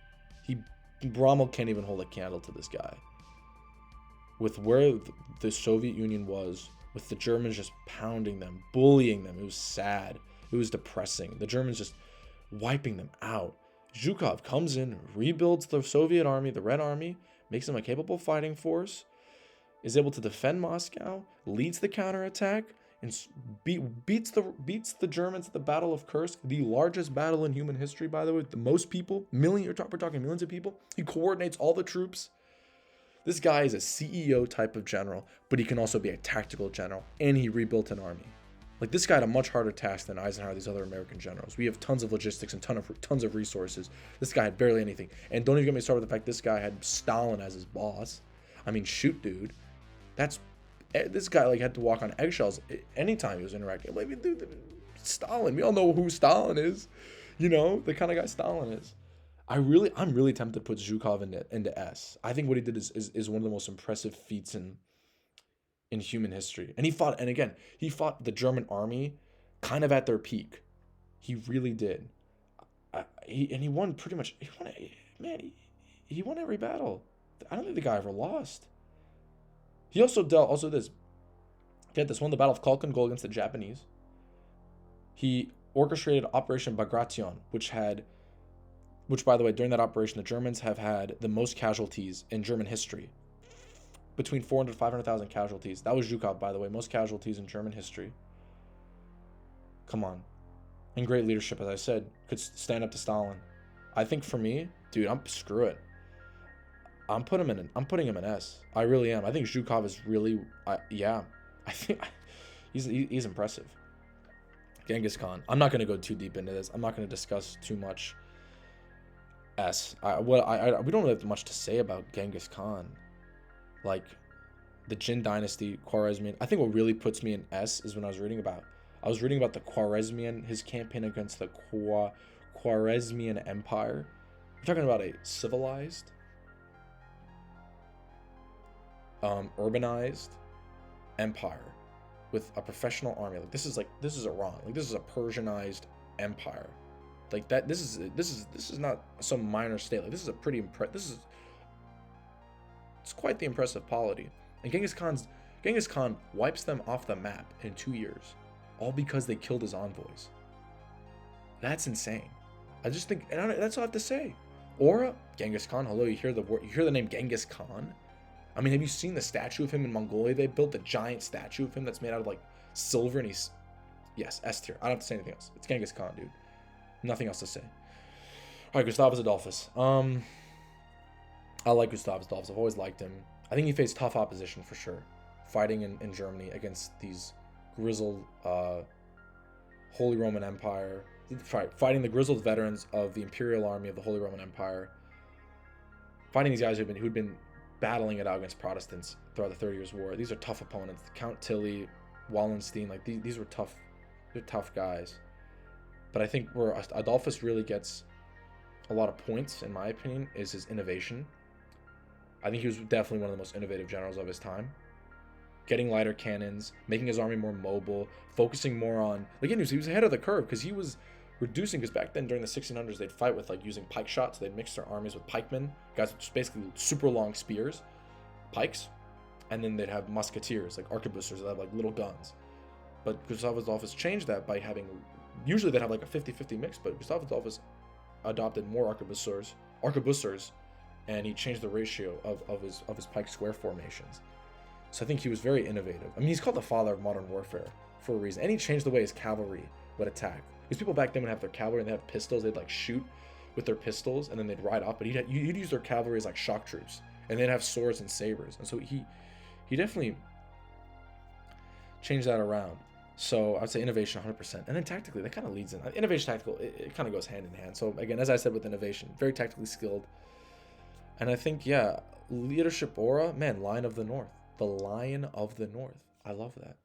Rommel can't even hold a candle to this guy. With where the Soviet Union was, with the Germans just pounding them, bullying them, it was sad. It was depressing. The Germans just wiping them out. Zhukov comes in, rebuilds the Soviet army, the Red Army, makes them a capable fighting force, is able to defend Moscow, leads the counterattack, and beats the Germans at the Battle of Kursk, the largest battle in human history, by the way, with the most people, we're talking millions of people. He coordinates all the troops. This guy is a CEO type of general, but he can also be a tactical general, and he rebuilt an army. Like, this guy had a much harder task than Eisenhower, these other American generals. We have tons of logistics and tons of resources. This guy had barely anything. And don't even get me started with the fact this guy had Stalin as his boss. I mean, shoot, dude. This guy like had to walk on eggshells anytime he was interacting. Like, dude, Stalin. We all know who Stalin is. You know, the kind of guy Stalin is. I'm really tempted to put Zhukov into S. I think what he did is one of the most impressive feats in human history. And he fought the German army kind of at their peak. He really did. He won pretty much. He won every battle. I don't think the guy ever lost. He also won the Battle of Khalkhin Gol against the Japanese. He orchestrated Operation Bagration, which by the way, during that operation, the Germans have had the most casualties in German history. Between 400 to 500,000 casualties. That was Zhukov, by the way, most casualties in German history. Come on. And great leadership, as I said, could stand up to Stalin. I think for me, dude, screw it. I'm putting him in S. I really am. I think Zhukov is really, I think he's impressive. Genghis Khan. I'm not going to go too deep into this. I'm not going to discuss too much S. We don't really have much to say about Genghis Khan. Like, the Jin Dynasty, Khwarezmian. I think what really puts me in S is when I was reading about the Khwarezmian, his campaign against the Khwarezmian Empire. We're talking about a civilized, urbanized empire with a professional army. Like, this is Iran. Like, this is a Persianized empire. Like that. This is not some minor state. Like, this is a pretty it's quite the impressive polity. And Genghis Khan wipes them off the map in 2 years, all because they killed his envoys. That's insane. I just think, and that's all I have to say. Aura, Genghis Khan. Hello, you hear the name Genghis Khan? I mean, have you seen the statue of him in Mongolia? They built a giant statue of him that's made out of like silver, and yes, S tier. I don't have to say anything else. It's Genghis Khan, dude. Nothing else to say. All right, Gustavus Adolphus. I like Gustavus Adolphus. I've always liked him. I think he faced tough opposition for sure, fighting in Germany against these grizzled Holy Roman Empire, fighting the grizzled veterans of the Imperial Army of the Holy Roman Empire, fighting these guys who'd been battling it out against Protestants throughout the 30 Years' War. These are tough opponents. Count Tilly, Wallenstein, like these were tough. They're tough guys. But I think where Adolphus really gets a lot of points, in my opinion, is his innovation. I think he was definitely one of the most innovative generals of his time. Getting lighter cannons, making his army more mobile, focusing more on... Again, he was ahead of the curve because he was reducing... Because back then, during the 1600s, they'd fight with like using pike shots. They'd mix their armies with pikemen, guys with just basically super long spears, pikes, and then they'd have musketeers, like arquebusiers that have like little guns. But Gustavus Adolphus changed that by having... Usually they'd have like a 50-50 mix, but Gustavus Adolphus adopted more arquebusiers, and he changed the ratio of his pike square formations. So I think he was very innovative. I mean, he's called the father of modern warfare for a reason. And he changed the way his cavalry would attack. Because people back then would have their cavalry and they'd have pistols. They'd like shoot with their pistols and then they'd ride up. But he'd use their cavalry as like shock troops. And they'd have swords and sabers. And so he definitely changed that around. So I would say innovation 100%. And then tactically, that kind of leads in. Innovation, tactical, it kind of goes hand in hand. So again, as I said with innovation, very tactically skilled. And I think, yeah, leadership aura, man, Lion of the North. The Lion of the North. I love that.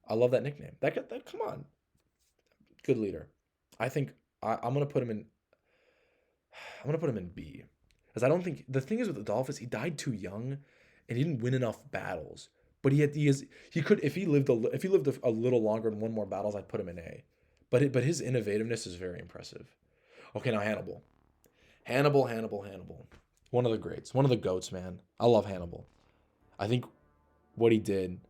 I love that nickname. That come on. Good leader. I think I'm gonna put him in. I'm gonna put him in B, because I don't think the thing is with Adolphus, he died too young, and he didn't win enough battles. But he could if he lived a little longer and won more battles, I'd put him in A. But his innovativeness is very impressive. Okay, now Hannibal. Hannibal. One of the greats. One of the goats, man. I love Hannibal. I think what he did,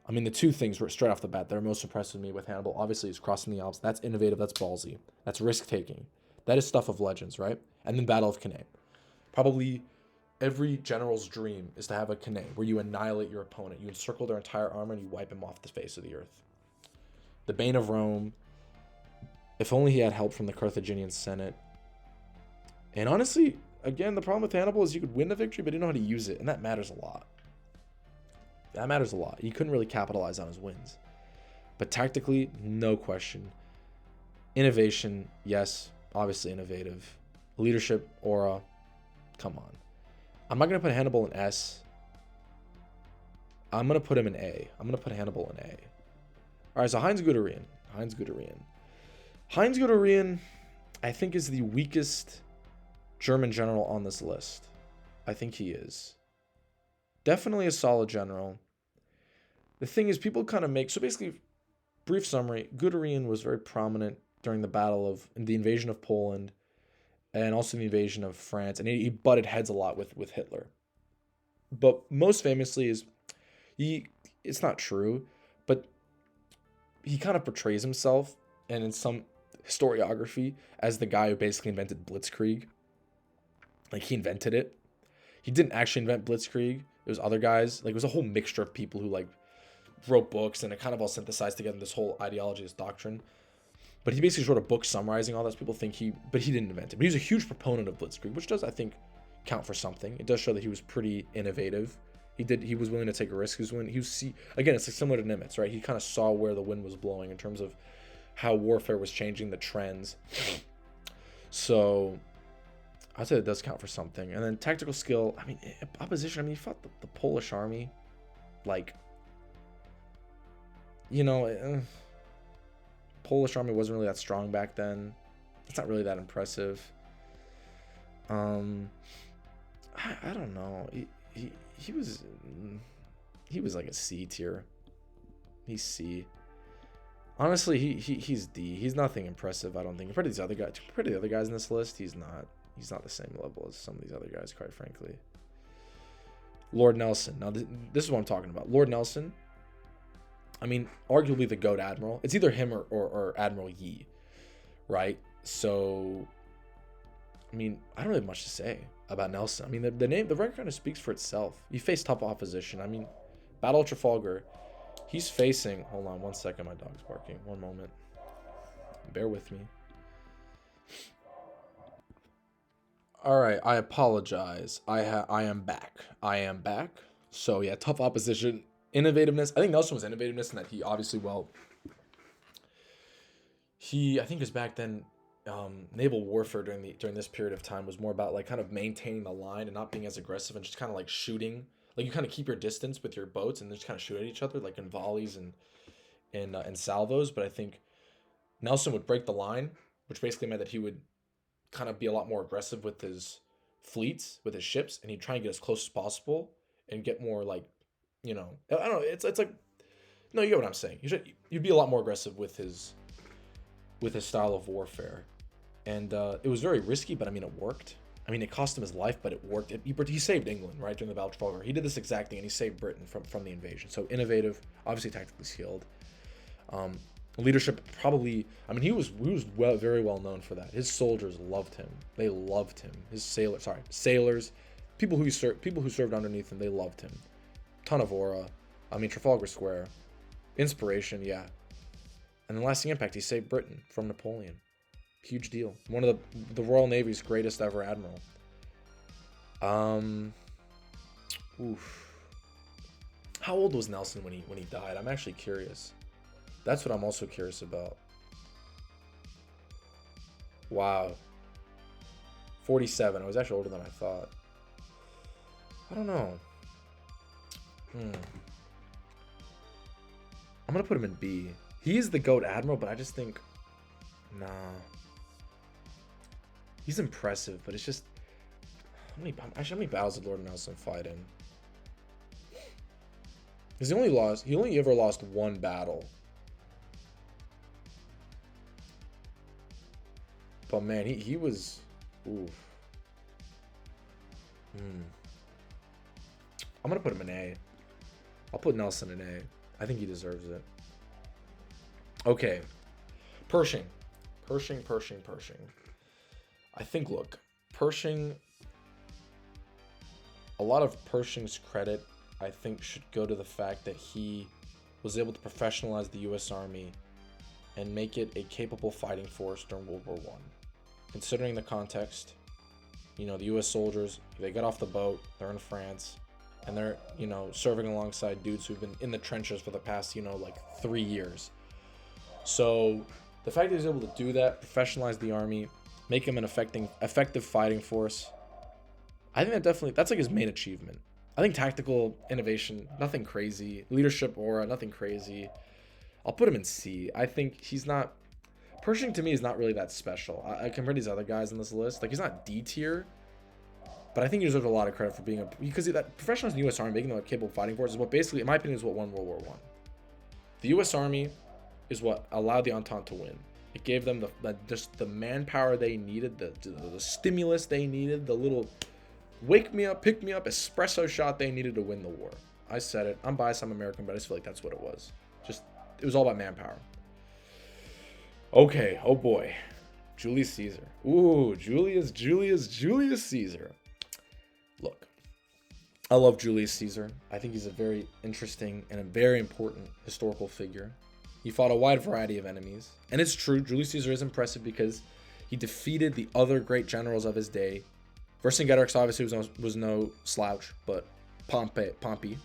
I mean, the two things were straight off the bat that are most impressive to me with Hannibal, obviously, is crossing the Alps. That's innovative. That's ballsy. That's risk-taking. That is stuff of legends, right? And then Battle of Cannae. Probably every general's dream is to have a Cannae where you annihilate your opponent. You encircle their entire armor and you wipe him off the face of the earth. the Bane of Rome. If only he had help from the Carthaginian Senate. And honestly, again, the problem with Hannibal is you could win the victory, but he didn't know how to use it, and that matters a lot. That matters a lot. He couldn't really capitalize on his wins. But tactically, no question. Innovation, yes, obviously innovative. Leadership, aura, come on. I'm not going to put Hannibal in S. I'm going to put him in A. I'm going to put Hannibal in A. All right, so Heinz Guderian. Heinz Guderian, I think, is the weakest German general on this list. I think he is. Definitely a solid general. The thing is, people kind of make... So basically, brief summary, Guderian was very prominent during the invasion of Poland, and also the invasion of France, and he butted heads a lot with Hitler. But most famously is... It's not true, but he kind of portrays himself, and in some historiography, as the guy who basically invented Blitzkrieg. Like, he invented it. He didn't actually invent Blitzkrieg. It was other guys. Like, it was a whole mixture of people who, like, wrote books, and it kind of all synthesized together this whole ideology, this doctrine. But he basically wrote a book summarizing all this. People think but he didn't invent it. But he was a huge proponent of Blitzkrieg, which does, I think, count for something. It does show that he was pretty innovative. He was willing to take a risk. Again, it's like similar to Nimitz, right? He kind of saw where the wind was blowing in terms of how warfare was changing, the trends. So I'd say it does count for something. And then tactical skill, I mean, opposition, he fought the Polish army. Like, Polish army wasn't really that strong back then. It's not really that impressive. I don't know. He was like a C tier. He's C. Honestly, he's D. He's nothing impressive, I don't think. Compared to the other guys in this list, he's not the same level as some of these other guys, quite frankly. Lord Nelson. Now, this is what I'm talking about. Lord Nelson, I mean, arguably the GOAT admiral. It's either him or Admiral Yi, right? So, I mean, I don't have much to say about Nelson. I mean, the record kind of speaks for itself. He faced tough opposition. I mean, Battle of Trafalgar, he's facing... Hold on 1 second, my dog's barking. 1 moment. Bear with me. All right, I apologize. I am back. So, yeah, tough opposition. Innovativeness. I think Nelson was innovativeness in that he obviously, I think it was back then, naval warfare during this period of time was more about like kind of maintaining the line and not being as aggressive and just kind of like shooting. Like, you kind of keep your distance with your boats and just kind of shoot at each other, like in volleys and salvos. But I think Nelson would break the line, which basically meant that he would kind of be a lot more aggressive with his fleets, with his ships, and he'd try and get as close as possible and get more like, I don't know. It's like, no, you get what I'm saying. You'd be a lot more aggressive with his style of warfare, and it was very risky, but I mean, it worked. I mean, it cost him his life, but it worked. He saved England, right, during the Battle of Trafalgar. He did this exact thing, and he saved Britain from the invasion. So innovative, obviously tactically skilled. Leadership, probably. I mean, he was very well known for that. His soldiers loved him. They loved him. His sailors, people who served underneath him, they loved him. Ton of aura. I mean, Trafalgar Square, inspiration, yeah. And then lasting impact, he saved Britain from Napoleon. Huge deal. One of the Royal Navy's greatest ever admiral. How old was Nelson when he died? I'm actually curious. That's what I'm also curious about. Wow. 47. I was actually older than I thought. I don't know. I'm gonna put him in B. He is the GOAT admiral, but I just think, nah. He's impressive, but it's just, how many battles did Lord Nelson fight in? Because he only ever lost one battle. But man, he was, oof. I'm gonna put him in A. I'll put Nelson in A. I think he deserves it. Okay. Pershing. I think, look, Pershing, a lot of Pershing's credit, I think, should go to the fact that he was able to professionalize the U.S. Army and make it a capable fighting force during World War I. Considering the context, you know, the U.S. soldiers, they got off the boat, they're in France, and they're, you know, serving alongside dudes who've been in the trenches for the past, you know, like 3 years. So the fact that he's able to do that, professionalize the army, make him an effective fighting force, I think that's like his main achievement. I think tactical innovation, nothing crazy. Leadership aura, nothing crazy. I'll put him in C. I think he's not... Pershing to me is not really that special. I compare these other guys on this list. Like, he's not D tier, but I think he deserves a lot of credit for being because that professionals in the U.S. Army, making them a capable fighting force, is what basically, in my opinion, is what won World War I. The U.S. Army is what allowed the Entente to win. It gave them just the manpower they needed, the stimulus they needed, the little wake me up, pick me up, espresso shot they needed to win the war. I said it. I'm biased. I'm American, but I just feel like that's what it was. It was all about manpower. Okay. Oh boy. Julius Caesar. Ooh, Julius Caesar. Look, I love Julius Caesar. I think he's a very interesting and a very important historical figure. He fought a wide variety of enemies. And it's true, Julius Caesar is impressive because he defeated the other great generals of his day. Vercingetorix obviously was no slouch, but Pompey,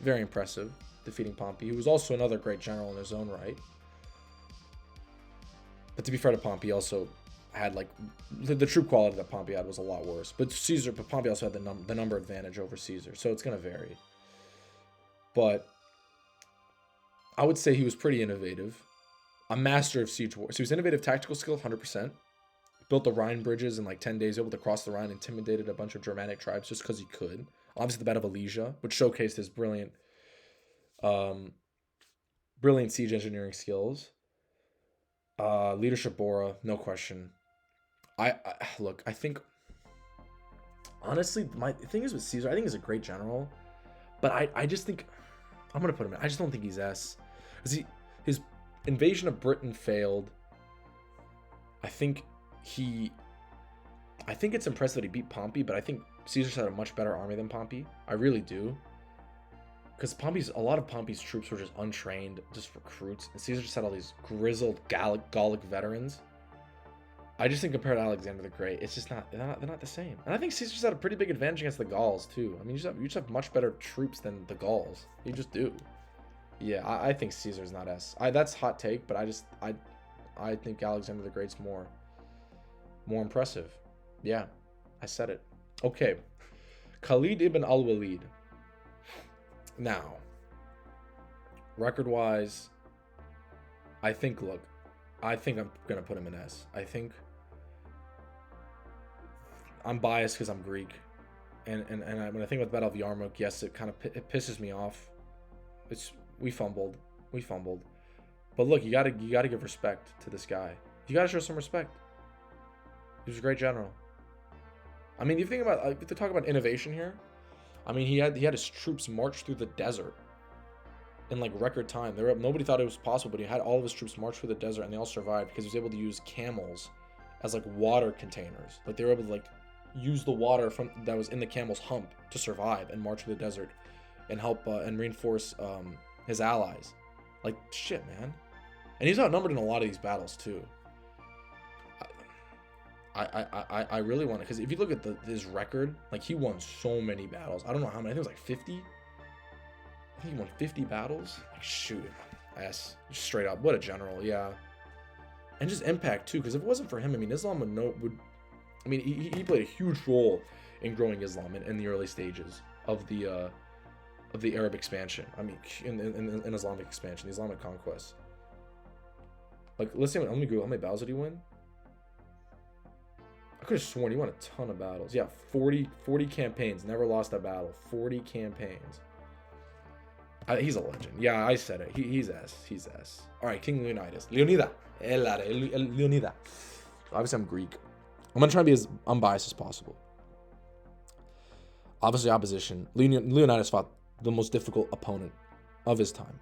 very impressive, defeating Pompey, who was also another great general in his own right. But to be fair to Pompey, also had like the troop quality that Pompey had was a lot worse. But Pompey also had the number advantage over Caesar, so it's gonna vary. But I would say he was pretty innovative, a master of siege war. So he was innovative tactical skill, 100%. Built the Rhine bridges in like 10 days, able to cross the Rhine, intimidated a bunch of Germanic tribes just because he could. Obviously, the Battle of Alesia, which showcased his brilliant siege engineering skills. Leadership aura, no question. I think honestly, my thing is with Caesar, I think he's a great general, but I just think I'm gonna put him in. I just don't think he's S. Because his invasion of Britain failed. I think it's impressive that he beat Pompey, but I think Caesar's had a much better army than Pompey. I really do. Because a lot of Pompey's troops were just untrained, just recruits, and Caesar just had all these grizzled Gallic veterans. I just think compared to Alexander the Great, it's just they're not the same. And I think Caesar just had a pretty big advantage against the Gauls too. I mean, you just have much better troops than the Gauls. You just do. Yeah, I think Caesar's not S. That's hot take, but I think Alexander the Great's more impressive. Yeah, I said it. Okay, Khalid ibn al-Walid. Now, record-wise, I think I'm going to put him in S. I think I'm biased because I'm Greek. And when I think about the Battle of Yarmouk, yes, it pisses me off. We fumbled. But look, you got to give respect to this guy. You got to show some respect. He was a great general. I mean, if you think about, if to talk about innovation here, I mean, he had his troops march through the desert in like record time. Nobody thought it was possible, but he had all of his troops march through the desert, and they all survived because he was able to use camels as like water containers. Like they were able to like use the water that was in the camel's hump to survive and march through the desert and help and reinforce his allies. Like shit, man. And he's outnumbered in a lot of these battles too. I really want to, because if you look at his record, like he won so many battles. I don't know how many. I think it was like 50. I think he won 50 battles. Like shoot, S, just straight up. What a general, yeah. And just impact too, because if it wasn't for him, I mean, Islam he played a huge role in growing Islam in the early stages of the Arab expansion. I mean, in Islamic expansion, the Islamic conquest. Like, let's see, let me Google how many battles did he win. I could have sworn he won a ton of battles. Yeah, 40 campaigns. Never lost a battle. 40 campaigns. He's a legend. Yeah, I said it. He's S. He's S. All right, King Leonidas. Leonida. Leonida. Obviously, I'm Greek. I'm going to try to be as unbiased as possible. Obviously, opposition. Leonidas fought the most difficult opponent of his time.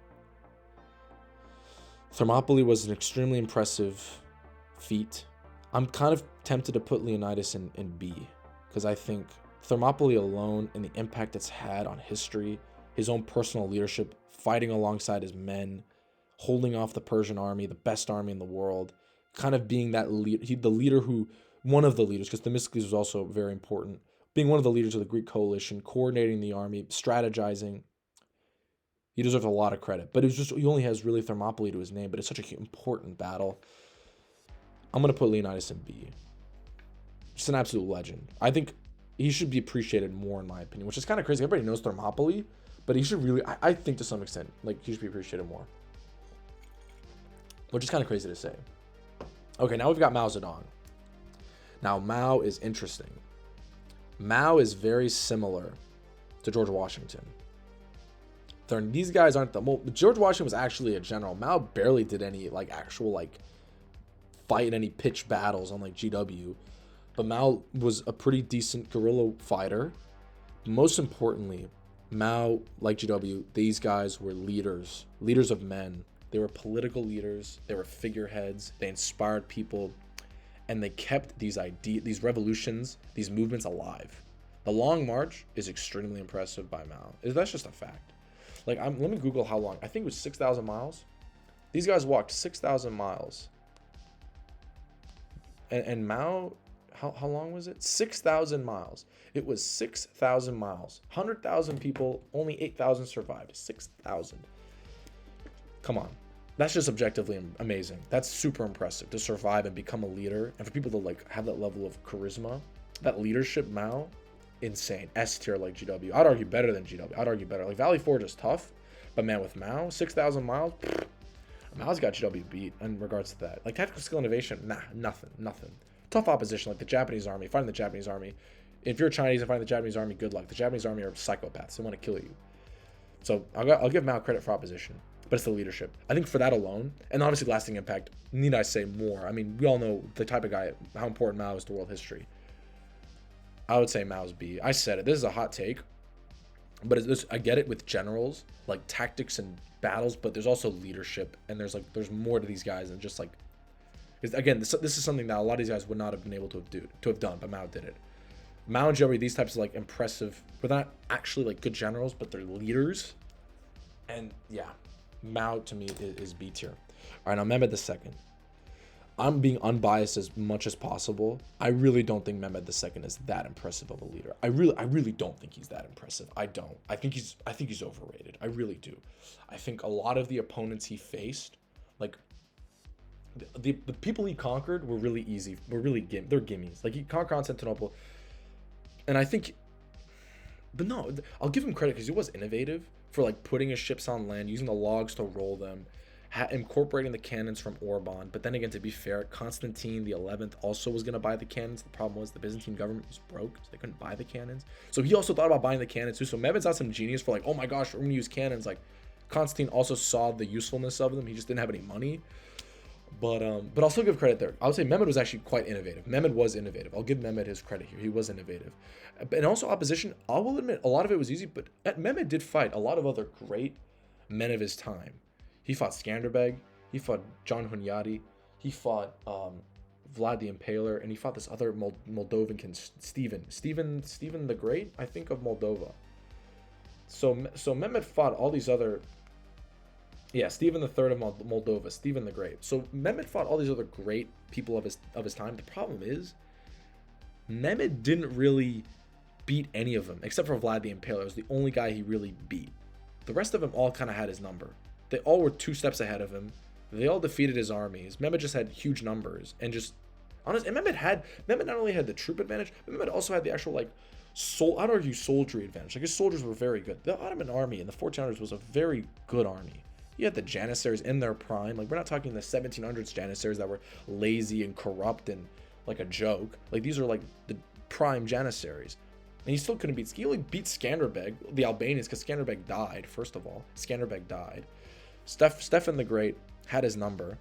Thermopylae was an extremely impressive feat. I'm kind of tempted to put Leonidas in B, because I think Thermopylae alone and the impact it's had on history, his own personal leadership, fighting alongside his men, holding off the Persian army, the best army in the world, kind of being that the leader who, one of the leaders, because Themistocles was also very important, being one of the leaders of the Greek coalition, coordinating the army, strategizing. He deserves a lot of credit, but it was just, he only has really Thermopylae to his name, but it's such an important battle. I'm going to put Leonidas in B. Just an absolute legend. I think he should be appreciated more, in my opinion, which is kind of crazy. Everybody knows Thermopylae, but he should really, I think to some extent, like, he should be appreciated more. Which is kind of crazy to say. Okay, now we've got Mao Zedong. Now, Mao is interesting. Mao is very similar to George Washington. These guys aren't the most... George Washington was actually a general. Mao barely did any, like, actual, like, fight any pitched battles on, like, GW. But Mao was a pretty decent guerrilla fighter. Most importantly, Mao, like GW, these guys were leaders. Leaders of men. They were political leaders. They were figureheads. They inspired people. And they kept these ideas, these revolutions, these movements alive. The Long March is extremely impressive by Mao. That's just a fact. Like, let me Google how long. I think it was 6,000 miles. These guys walked 6,000 miles. And Mao, how long was it? 6,000 miles. It was 6,000 miles. 100,000 people, only 8,000 survived. 6,000. Come on. That's just objectively amazing. That's super impressive to survive and become a leader. And for people to, like, have that level of charisma, that leadership, Mao, insane. S tier like GW. I'd argue better than GW. I'd argue better. Like, Valley Forge is tough, but man, with Mao, 6,000 miles, Mao's got GW beat in regards to that. Like, tactical skill innovation, nah, nothing. Tough opposition, like the Japanese army, fighting the Japanese army. If you're Chinese and fighting the Japanese army, good luck. The Japanese army are psychopaths. They want to kill you. So I'll give Mao credit for opposition, but it's the leadership. I think for that alone, and obviously lasting impact, need I say more? I mean, we all know the type of guy, how important Mao is to world history. I would say Mao's B. I said it. This is a hot take, but I get it with generals, like tactics and battles, but there's also leadership, and there's more to these guys than just like, because again, this is something that a lot of these guys would not have been able to have done, but Mao did it. Mao and Joey, these types of like impressive, but not actually like good generals, but they're leaders, and yeah, Mao to me is B tier. All right, now Mehmed II. I'm being unbiased as much as possible. I really don't think Mehmed II is that impressive of a leader. I really don't think he's that impressive. I don't. I think he's overrated. I really do. I think a lot of the opponents he faced, like the people he conquered, were really easy. They're gimmies. Like, he conquered Constantinople, and I think, but no, I'll give him credit because he was innovative for like putting his ships on land, using the logs to roll them, incorporating the cannons from Orban. But then again, to be fair, Constantine the 11th also was going to buy the cannons. The problem was the Byzantine government was broke, so they couldn't buy the cannons. So he also thought about buying the cannons too. So Mehmed's not some genius for like, oh my gosh, we're going to use cannons. Like, Constantine also saw the usefulness of them. He just didn't have any money. But I'll still give credit there. I would say Mehmed was actually quite innovative. Mehmed was innovative. I'll give Mehmed his credit here. He was innovative. And also opposition, I will admit, a lot of it was easy, but Mehmed did fight a lot of other great men of his time. He fought Skanderbeg, he fought John Hunyadi, he fought Vlad the Impaler, and he fought this other Moldovan king, Stephen the Great, I think, of Moldova. So Mehmed fought all these other, Stephen the Third of Moldova, Stephen the Great. So Mehmed fought all these other great people of his time. The problem is, Mehmed didn't really beat any of them except for Vlad the Impaler. It was the only guy he really beat. The rest of them all kind of had his number. They all were 2 steps ahead of him. They all defeated his armies. Mehmed just had huge numbers and just honest. And Mehmed not only had the troop advantage, but Mehmed also had the actual I'd argue soldiery advantage. Like, his soldiers were very good. The Ottoman army in the 1400s was a very good army. You had the Janissaries in their prime. Like, we're not talking the 1700s Janissaries that were lazy and corrupt and like a joke. Like, these are like the prime Janissaries. And he still couldn't beat. He only beat Skanderbeg, the Albanians, because Skanderbeg died, first of all. Skanderbeg died. Stefan the Great had his number.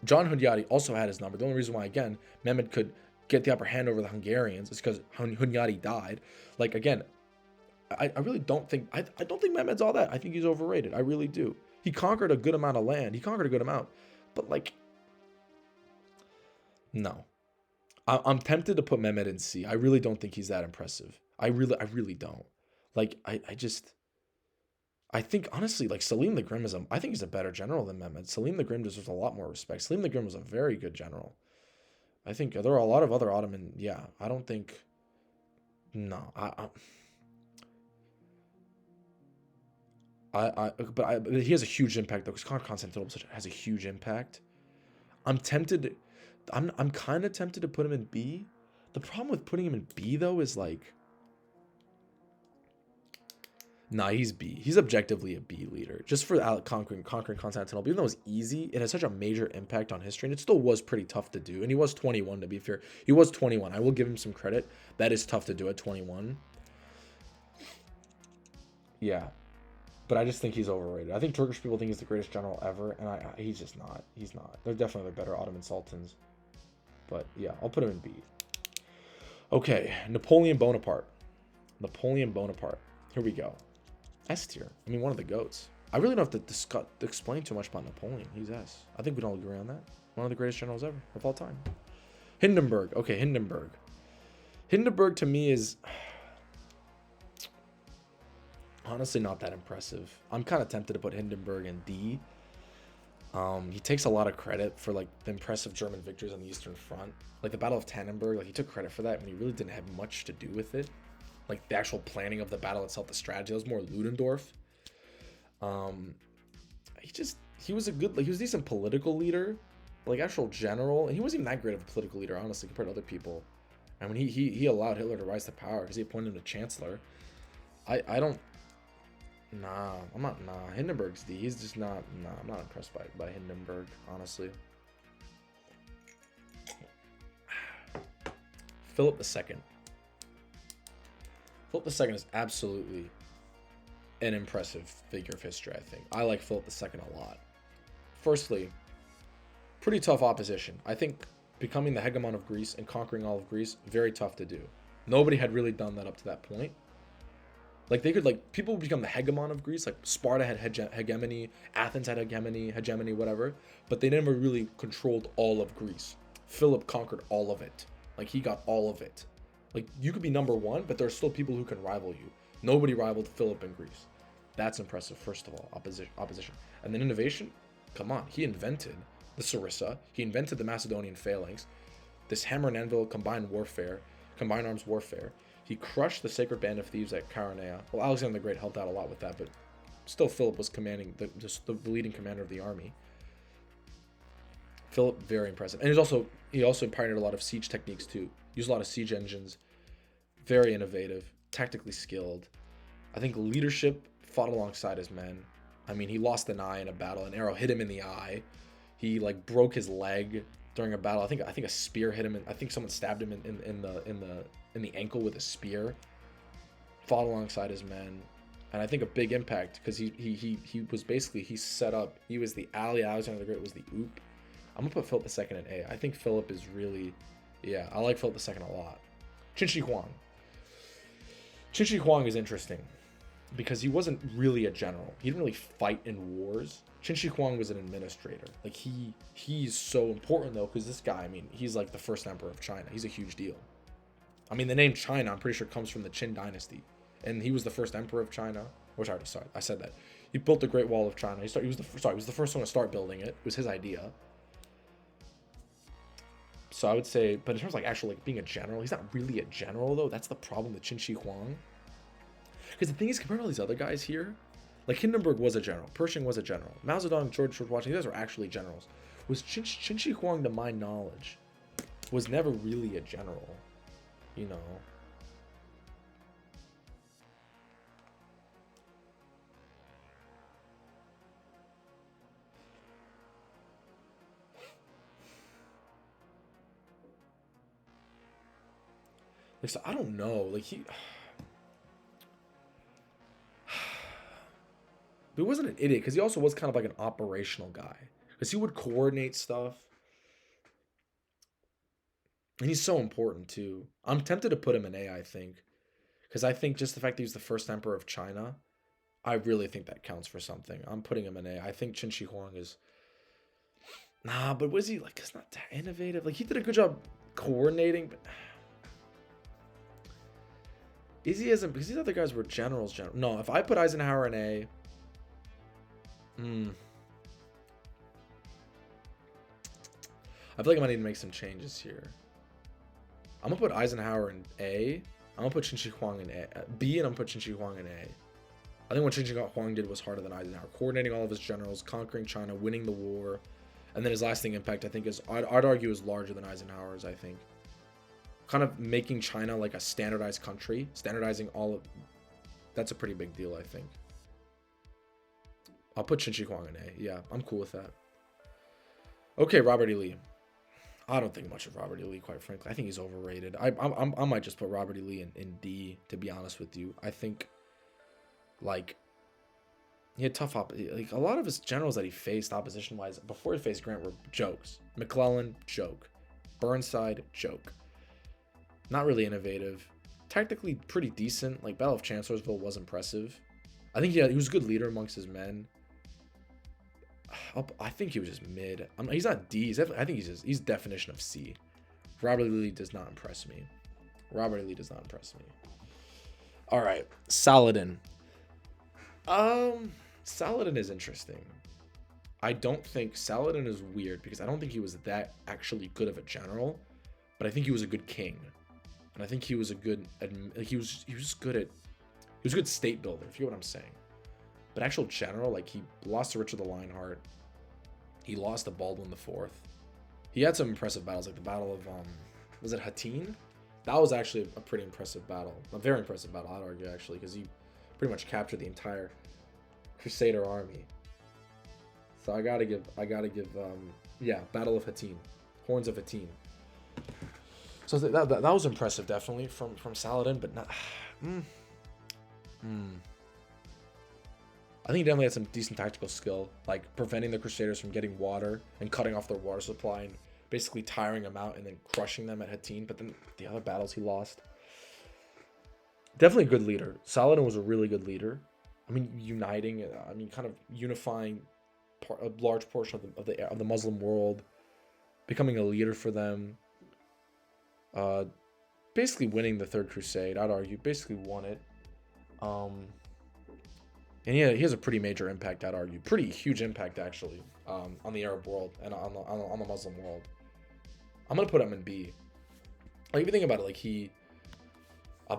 John Hunyadi also had his number. The only reason why, again, Mehmed could get the upper hand over the Hungarians is because Hunyadi died. Like, again, I really don't think, I don't think Mehmed's all that. I think he's overrated. I really do. He conquered a good amount of land. He conquered a good amount. But, like, no. I'm tempted to put Mehmed in C. I really don't think he's that impressive. I really don't. Like, I just, I think honestly, like Salim the Grim I think he's a better general than Mehmed. Salim the Grim deserves a lot more respect. Salim the Grim was a very good general. I think there are a lot of other Ottoman. Yeah, I don't think. No, but he has a huge impact though, because Constantinople has a huge impact. I'm tempted. I'm kind of tempted to put him in B. The problem with putting him in B though is like, nah, he's B. He's objectively a B leader. Just for conquering Constantinople, even though it was easy, it had such a major impact on history, and it still was pretty tough to do. And he was 21, to be fair. He was 21. I will give him some credit. That is tough to do at 21. Yeah, but I just think he's overrated. I think Turkish people think he's the greatest general ever, and he's just not. He's not. They're definitely better Ottoman sultans. But yeah, I'll put him in B. Okay, Napoleon Bonaparte. Napoleon Bonaparte. Here we go. S tier. I mean, one of the GOATs. I really don't have to explain too much about Napoleon. He's S. I think we don't agree on that. One of the greatest generals ever of all time. Hindenburg. Okay, Hindenburg. Hindenburg to me is honestly not that impressive. I'm kind of tempted to put Hindenburg in D. He takes a lot of credit for like the impressive German victories on the Eastern Front. Like the Battle of Tannenberg, like he took credit for that when he really didn't have much to do with it. Like the actual planning of the battle itself, the strategy, that was more Ludendorff. He was a good, like he was a decent political leader, but like actual general, and he wasn't even that great of a political leader, honestly, compared to other people. And when he allowed Hitler to rise to power because he appointed him to chancellor. I don't. Nah, I'm not. Nah, Hindenburg's D. He's just not. Nah, I'm not impressed by Hindenburg, honestly. Philip II. Philip II is absolutely an impressive figure of history, I think. I like Philip II a lot. Firstly, pretty tough opposition. I think becoming the hegemon of Greece and conquering all of Greece, very tough to do. Nobody had really done that up to that point. Like they could, like people would become the hegemon of Greece. Like Sparta had hegemony, Athens had hegemony, whatever. But they never really controlled all of Greece. Philip conquered all of it. Like he got all of it. Like you could be number one, but there are still people who can rival you. Nobody rivaled Philip in Greece. That's impressive. First of all, opposition, and then innovation. Come on, he invented the sarissa. He invented the Macedonian phalanx. This hammer and anvil combined arms warfare. He crushed the sacred band of thieves at Chaeronea. Well, Alexander the Great helped out a lot with that, but still Philip was commanding the leading commander of the army. Philip, very impressive. And he also pioneered a lot of siege techniques too. Used a lot of siege engines. Very innovative, tactically skilled. I think leadership, fought alongside his men. I mean, he lost an eye in a battle. An arrow hit him in the eye. He like broke his leg during a battle. I think a spear hit him. I think someone stabbed him in the ankle with a spear. Fought alongside his men, and I think a big impact because he was basically he was the ally. Alexander the Great was the oop. I'm gonna put Philip II in A. I think Philip is really, yeah, I like Philip II a lot. Qin Shi Huang. Qin Shi Huang is interesting because he wasn't really a general. He didn't really fight in wars. Qin Shi Huang was an administrator. Like he's so important though because this guy, I mean, he's like the first emperor of China. He's a huge deal. I mean, the name China, I'm pretty sure comes from the Qin dynasty, and he was the first emperor of China. Which I said that. He built the Great Wall of China. He was the first one to start building it. It was his idea. So I would say, but in terms of like actually like being a general, he's not really a general though. That's the problem with Qin Shi Huang. Because the thing is, compared to all these other guys here, like Hindenburg was a general, Pershing was a general, Mao Zedong, George Washington, these guys were actually generals. Was Qin Shi Huang, to my knowledge, was never really a general, you know. Like, so I don't know, like he wasn't an idiot because he also was kind of like an operational guy because he would coordinate stuff, and he's so important too. I'm tempted to put him in A, I think, because I think just the fact that he's the first emperor of China, I really think that counts for something. I'm putting him in A. I think Qin Shi Huang is but was he like? It's not that innovative. Like he did a good job coordinating, but is he as because these other guys were generals? No, if I put Eisenhower in A, Hmm. I feel like I might need to make some changes here. I'm gonna put Eisenhower in A. I'm gonna put Qin Shi Huang in B, and I'm gonna put Qin Shi Huang in A. I think what Qin Shi Huang did was harder than Eisenhower. Coordinating all of his generals, conquering China, winning the war, and then his lasting impact, I think, is, I'd argue, is larger than Eisenhower's, I think. Kind of making China like a standardized country, standardizing all of... That's a pretty big deal, I think. I'll put Qin Shi Huang in A. Yeah, I'm cool with that. Okay, Robert E. Lee. I don't think much of Robert E. Lee, quite frankly. I think he's overrated. I might just put Robert E. Lee in D, to be honest with you. I think, like, he had tough like, a lot of his generals that he faced opposition-wise before he faced Grant were jokes. McClellan, joke. Burnside, joke. Not really innovative. Tactically pretty decent. Like, Battle of Chancellorsville was impressive. I think he was a good leader amongst his men. I think he was just mid. He's not D. I think he's definition of C. Robert E. Lee does not impress me. Robert E. Lee does not impress me. All right, Saladin. Saladin is interesting. I don't think Saladin is weird because I don't think he was that actually good of a general, but I think he was a good king, and I think he was a good. He was a good state builder. If you know what I'm saying. But actual general, like, he lost to Richard the Lionheart. He lost to Baldwin IV. He had some impressive battles, like the Battle of, was it Hattin? That was actually a pretty impressive battle. A very impressive battle, I'd argue, actually, because he pretty much captured the entire Crusader army. So I gotta give, yeah, Battle of Hattin. Horns of Hattin. So that was impressive, definitely, from Saladin, but not... I think he definitely had some decent tactical skill, like preventing the Crusaders from getting water and cutting off their water supply and basically tiring them out and then crushing them at Hattin. But then the other battles he lost. Definitely a good leader. Saladin was a really good leader. I mean, kind of unifying a large portion of the Muslim world, becoming a leader for them. Basically winning the Third Crusade, I'd argue. Basically won it. And he has a pretty major impact, I'd argue. Pretty huge impact, actually, on the Arab world and on the Muslim world. I'm going to put him in B. Like, if you think about it, like,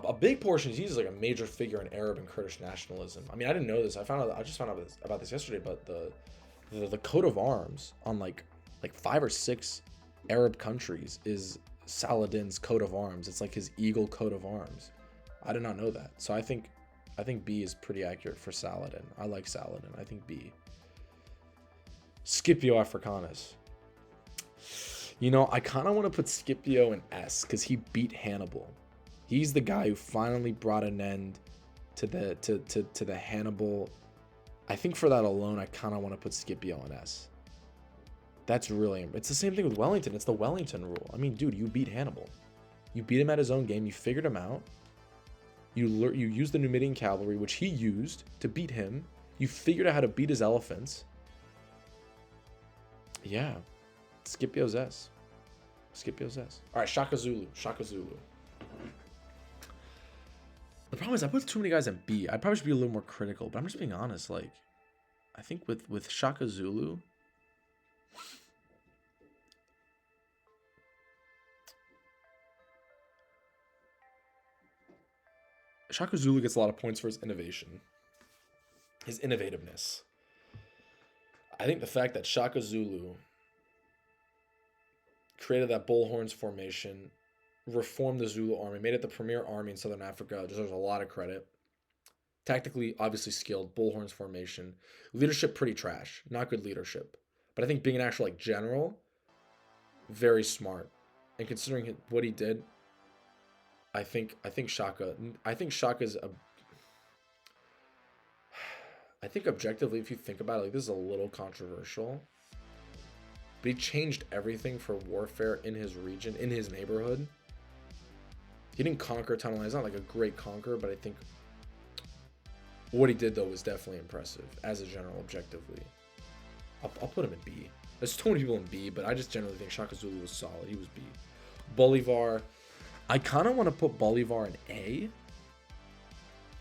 a big portion, he's like a major figure in Arab and Kurdish nationalism. I mean, I didn't know this. I just found out about this yesterday, but the coat of arms on like 5 or 6 Arab countries is Saladin's coat of arms. It's like his eagle coat of arms. I did not know that. So I think B is pretty accurate for Saladin. I like Saladin. I think B. Scipio Africanus. You know, I kind of want to put Scipio in S because he beat Hannibal. He's the guy who finally brought an end to the Hannibal. I think for that alone, I kind of want to put Scipio in S. That's really... It's the same thing with Wellington. It's the Wellington rule. I mean, dude, you beat Hannibal. You beat him at his own game. You figured him out. You used the Numidian cavalry, which he used to beat him. You figured out how to beat his elephants. Yeah. Scipio's S. Scipio's S. All right, Shaka Zulu. Shaka Zulu. The problem is I put too many guys in B. I probably should be a little more critical, but I'm just being honest. Like, I think with Shaka Zulu... Shaka Zulu gets a lot of points for his innovation. His innovativeness. I think the fact that Shaka Zulu created that bullhorns formation, reformed the Zulu army, made it the premier army in Southern Africa, deserves a lot of credit. Tactically, obviously skilled, bullhorns formation. Leadership, pretty trash. Not good leadership. But I think being an actual like general, very smart. And considering what he did, I think Shaka's a... I think objectively, if you think about it, like, this is a little controversial, but he changed everything for warfare in his region, in his neighborhood. He didn't conquer a ton of land. He's not like a great conqueror, but I think what he did, though, was definitely impressive as a general, objectively. I'll put him in B. There's too many people in B, but I just generally think Shaka Zulu was solid. He was B. Bolivar... I kind of want to put Bolivar in A,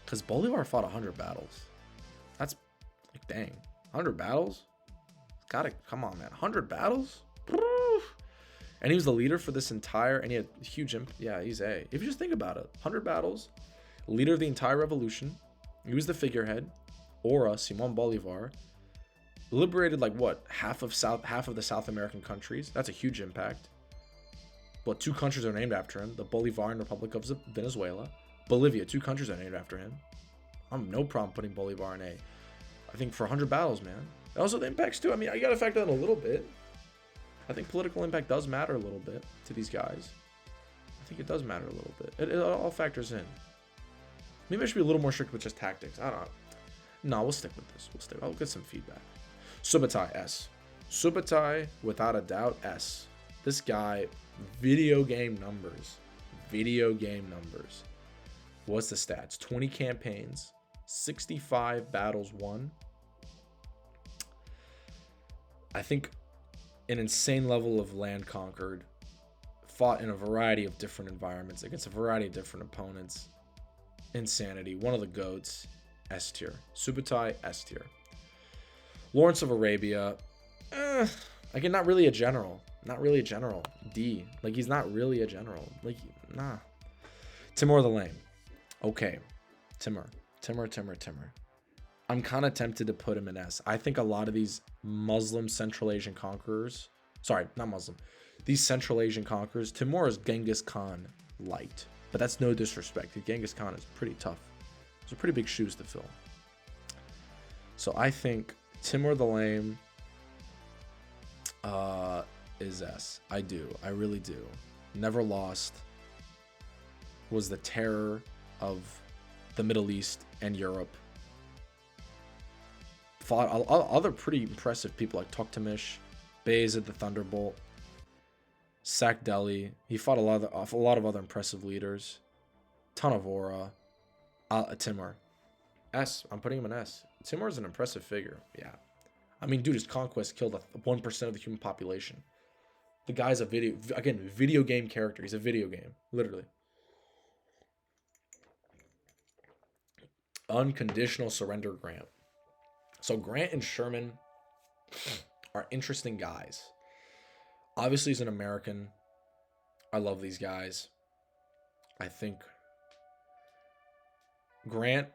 because Bolivar fought 100 battles. That's, like, dang. 100 battles? Gotta, come on, man. 100 battles? And he was the leader for this entire, and he had huge, yeah, he's A. If you just think about it, 100 battles, leader of the entire revolution. He was the figurehead. Aura, Simon Bolivar, liberated like what, half of the South American countries. That's a huge impact. What, 2 countries are named after him: the Bolivarian Republic of Venezuela, Bolivia. 2 countries are named after him. I'm no problem putting Bolivar in A. I think for 100 battles, man. Also the impacts too. I mean, I gotta factor in a little bit. I think political impact does matter a little bit to these guys. I think it does matter a little bit. It all factors in. Maybe I should be a little more strict with just tactics. I don't know. No, we'll stick with this. I'll get some feedback. Subotai, S. Subotai, without a doubt, S. This guy, video game numbers. What's the stats? 20 campaigns, 65 battles won. I think an insane level of land conquered, fought in a variety of different environments against a variety of different opponents. Insanity. One of the GOATs. S tier. Subotai, S tier. Lawrence of Arabia, again, not really a general. D. Like, he's not really a general. Like, nah. Timur the Lame. Okay. Timur. I'm kind of tempted to put him in S. I think a lot of these Muslim Central Asian conquerors, sorry, not Muslim, these Central Asian conquerors, Timur is Genghis Khan light, but that's no disrespect. Genghis Khan is pretty tough. Those are pretty big shoes to fill. So I think Timur the Lame is S. I really do. Never lost. Was the terror of the Middle East and Europe. Fought other pretty impressive people like Toktamish, Bayezid the Thunderbolt, sacked Delhi. He fought a lot of other impressive leaders. Ton of aura. Timur. S. I'm putting him in S. Timur is an impressive figure. Yeah. I mean, dude, his conquest killed 1% of the human population. The guy's a video game character. He's a video game, literally. Unconditional surrender Grant. So Grant and Sherman are interesting guys. Obviously, he's an American. I love these guys. I think Grant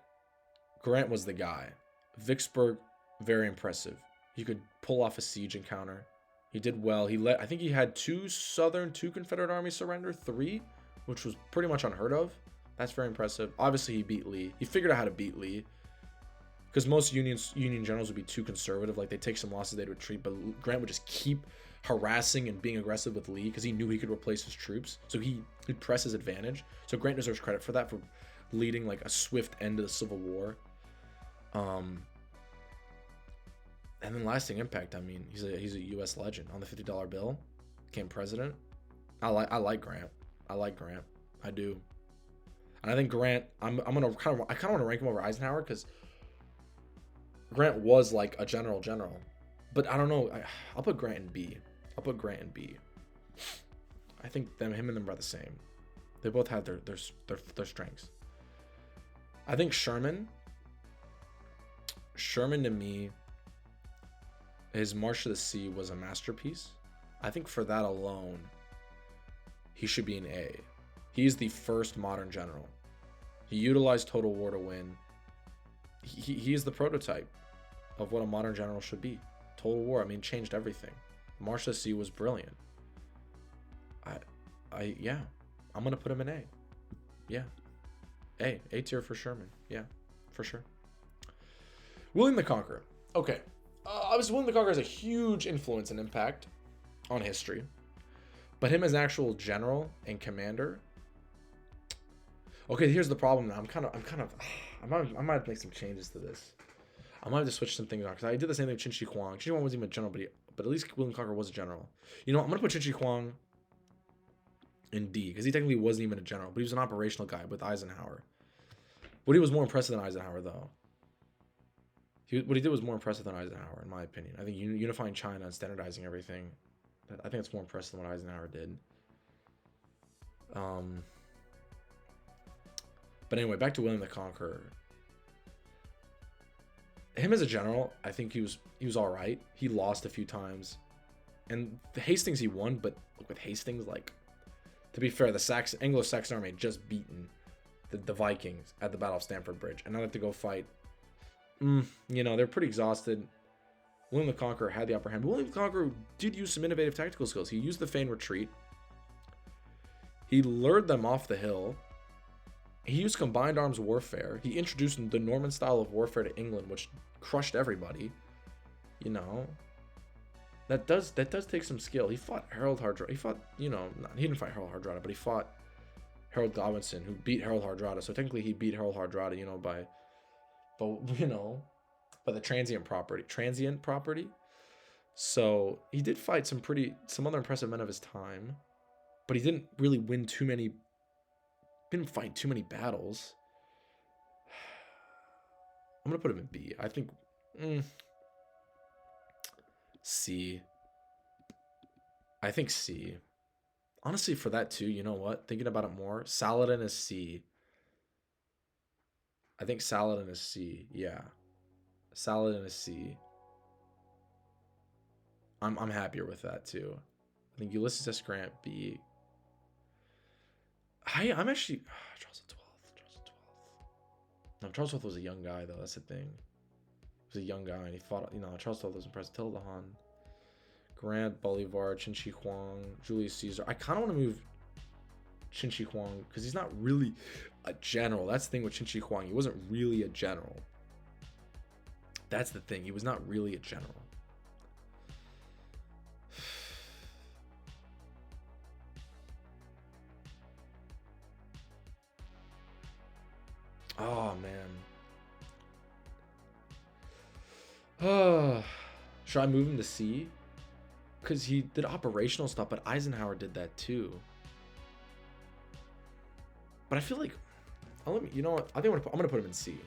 was the guy. Vicksburg, very impressive. He could pull off a siege encounter. He did well. I think he had 2 Confederate armies surrender, 3, which was pretty much unheard of. That's very impressive. Obviously, he beat Lee. He figured out how to beat Lee. Because most Union generals would be too conservative. Like, they'd take some losses, they'd retreat. But Grant would just keep harassing and being aggressive with Lee because he knew he could replace his troops. So he'd press his advantage. So Grant deserves credit for that, for leading like a swift end to the Civil War. And then lasting impact. I mean, he's a U.S. legend. On the $50 bill, became president. I like Grant. I do. And I think Grant, I kind of want to rank him over Eisenhower because Grant was like a general. But I don't know. I'll put Grant in B. I think him and them are the same. They both had their strengths. I think Sherman to me, his March to the Sea was a masterpiece. I think for that alone, he should be an A. He's the first modern general. He utilized total war to win. He is the prototype of what a modern general should be. Total war, I mean, changed everything. March to the Sea was brilliant. Yeah, I'm gonna put him in A. Yeah, A tier for Sherman. Yeah, for sure. William the Conqueror. Okay, obviously William the Conqueror has a huge influence and impact on history, but him as an actual general and commander. Okay, here's the problem. Now I might have to make some changes to this. I might have to switch some things on because I did the same thing with Qin Shi Huang. Qin Shi Huang wasn't even a general, but at least William the Conqueror was a general. You know, I'm gonna put Qin Shi Huang in D because he technically wasn't even a general, but he was an operational guy with Eisenhower. What he was more impressive than Eisenhower, though. What he did was more impressive than Eisenhower, in my opinion. I think unifying China and standardizing everything, I think it's more impressive than what Eisenhower did. But anyway, back to William the Conqueror. him as a general, I think he was all right. He lost a few times, and the Hastings he won, but with Hastings, like, to be fair, the Anglo-Saxon army had just beaten the Vikings at the Battle of Stamford Bridge, and now they have to go fight. You know, they're pretty exhausted. William the Conqueror had the upper hand, but William the Conqueror did use some innovative tactical skills. He used the feigned retreat. He lured them off the hill. He used combined arms warfare. He introduced the Norman style of warfare to England, which crushed everybody. You know, that does take some skill. He fought Harold Hardrada. He fought, you know, he didn't fight Harold Hardrada, but he fought Harold Godwinson, who beat Harold Hardrada. So technically, he beat Harold Hardrada, you know, by the transient property. So he did fight some other impressive men of his time, but he didn't really didn't fight too many battles. I'm gonna put him in B. I think C. I think C. Honestly, for that too, you know what? Thinking about it more, Saladin is C. I think Saladin is C. Yeah. Saladin is C. I'm happier with that too. I think Ulysses S. Grant B. I'm actually Charles the 12th. No, Charles the 12th was a young guy though. That's the thing. He was a young guy and he fought. You know, Charles the 12th was impressive. Attila the Hun, Grant, Bolivar, Qin Shi Huang, Julius Caesar. I kind of want to move Qin Shi Huang because he's not really a general. That's the thing with Qin Shi Huang. He wasn't really a general. That's the thing. He was not really a general. Oh, man. Should I move him to C? Because he did operational stuff, but Eisenhower did that too. But I feel like, you know what? I think I'm gonna put him in C.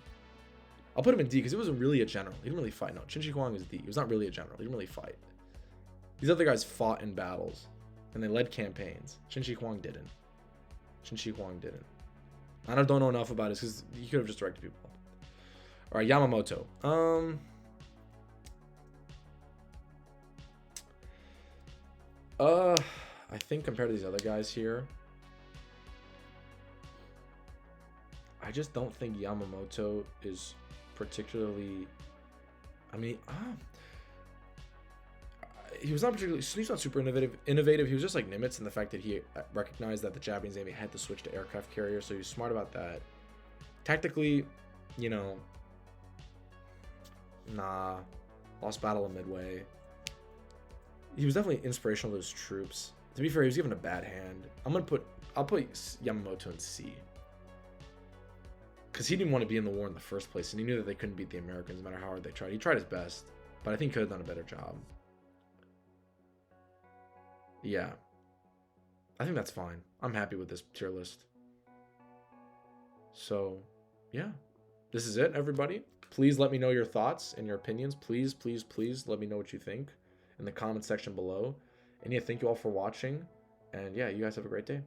I'll put him in D because he wasn't really a general. He didn't really fight. No, Qin Shi Huang is D. He was not really a general. He didn't really fight. These other guys fought in battles and they led campaigns. Qin Shi Huang didn't. I don't know enough about it because he could have just directed people. All right, Yamamoto. I think compared to these other guys here, I just don't think Yamamoto is particularly. I mean, he's not super innovative. He was just like Nimitz in the fact that he recognized that the Japanese Navy had to switch to aircraft carriers, so he was smart about that. Tactically, you know, lost battle of Midway. He was definitely inspirational to his troops. To be fair, he was given a bad hand. I'll put Yamamoto in C. Because he didn't want to be in the war in the first place, and he knew that they couldn't beat the Americans no matter how hard they tried. He tried his best, but I think he could have done a better job. Yeah. I think that's fine. I'm happy with this tier list. So, yeah. This is it, everybody. Please let me know your thoughts and your opinions. Please, please, please let me know what you think in the comment section below. And yeah, thank you all for watching. And yeah, you guys have a great day.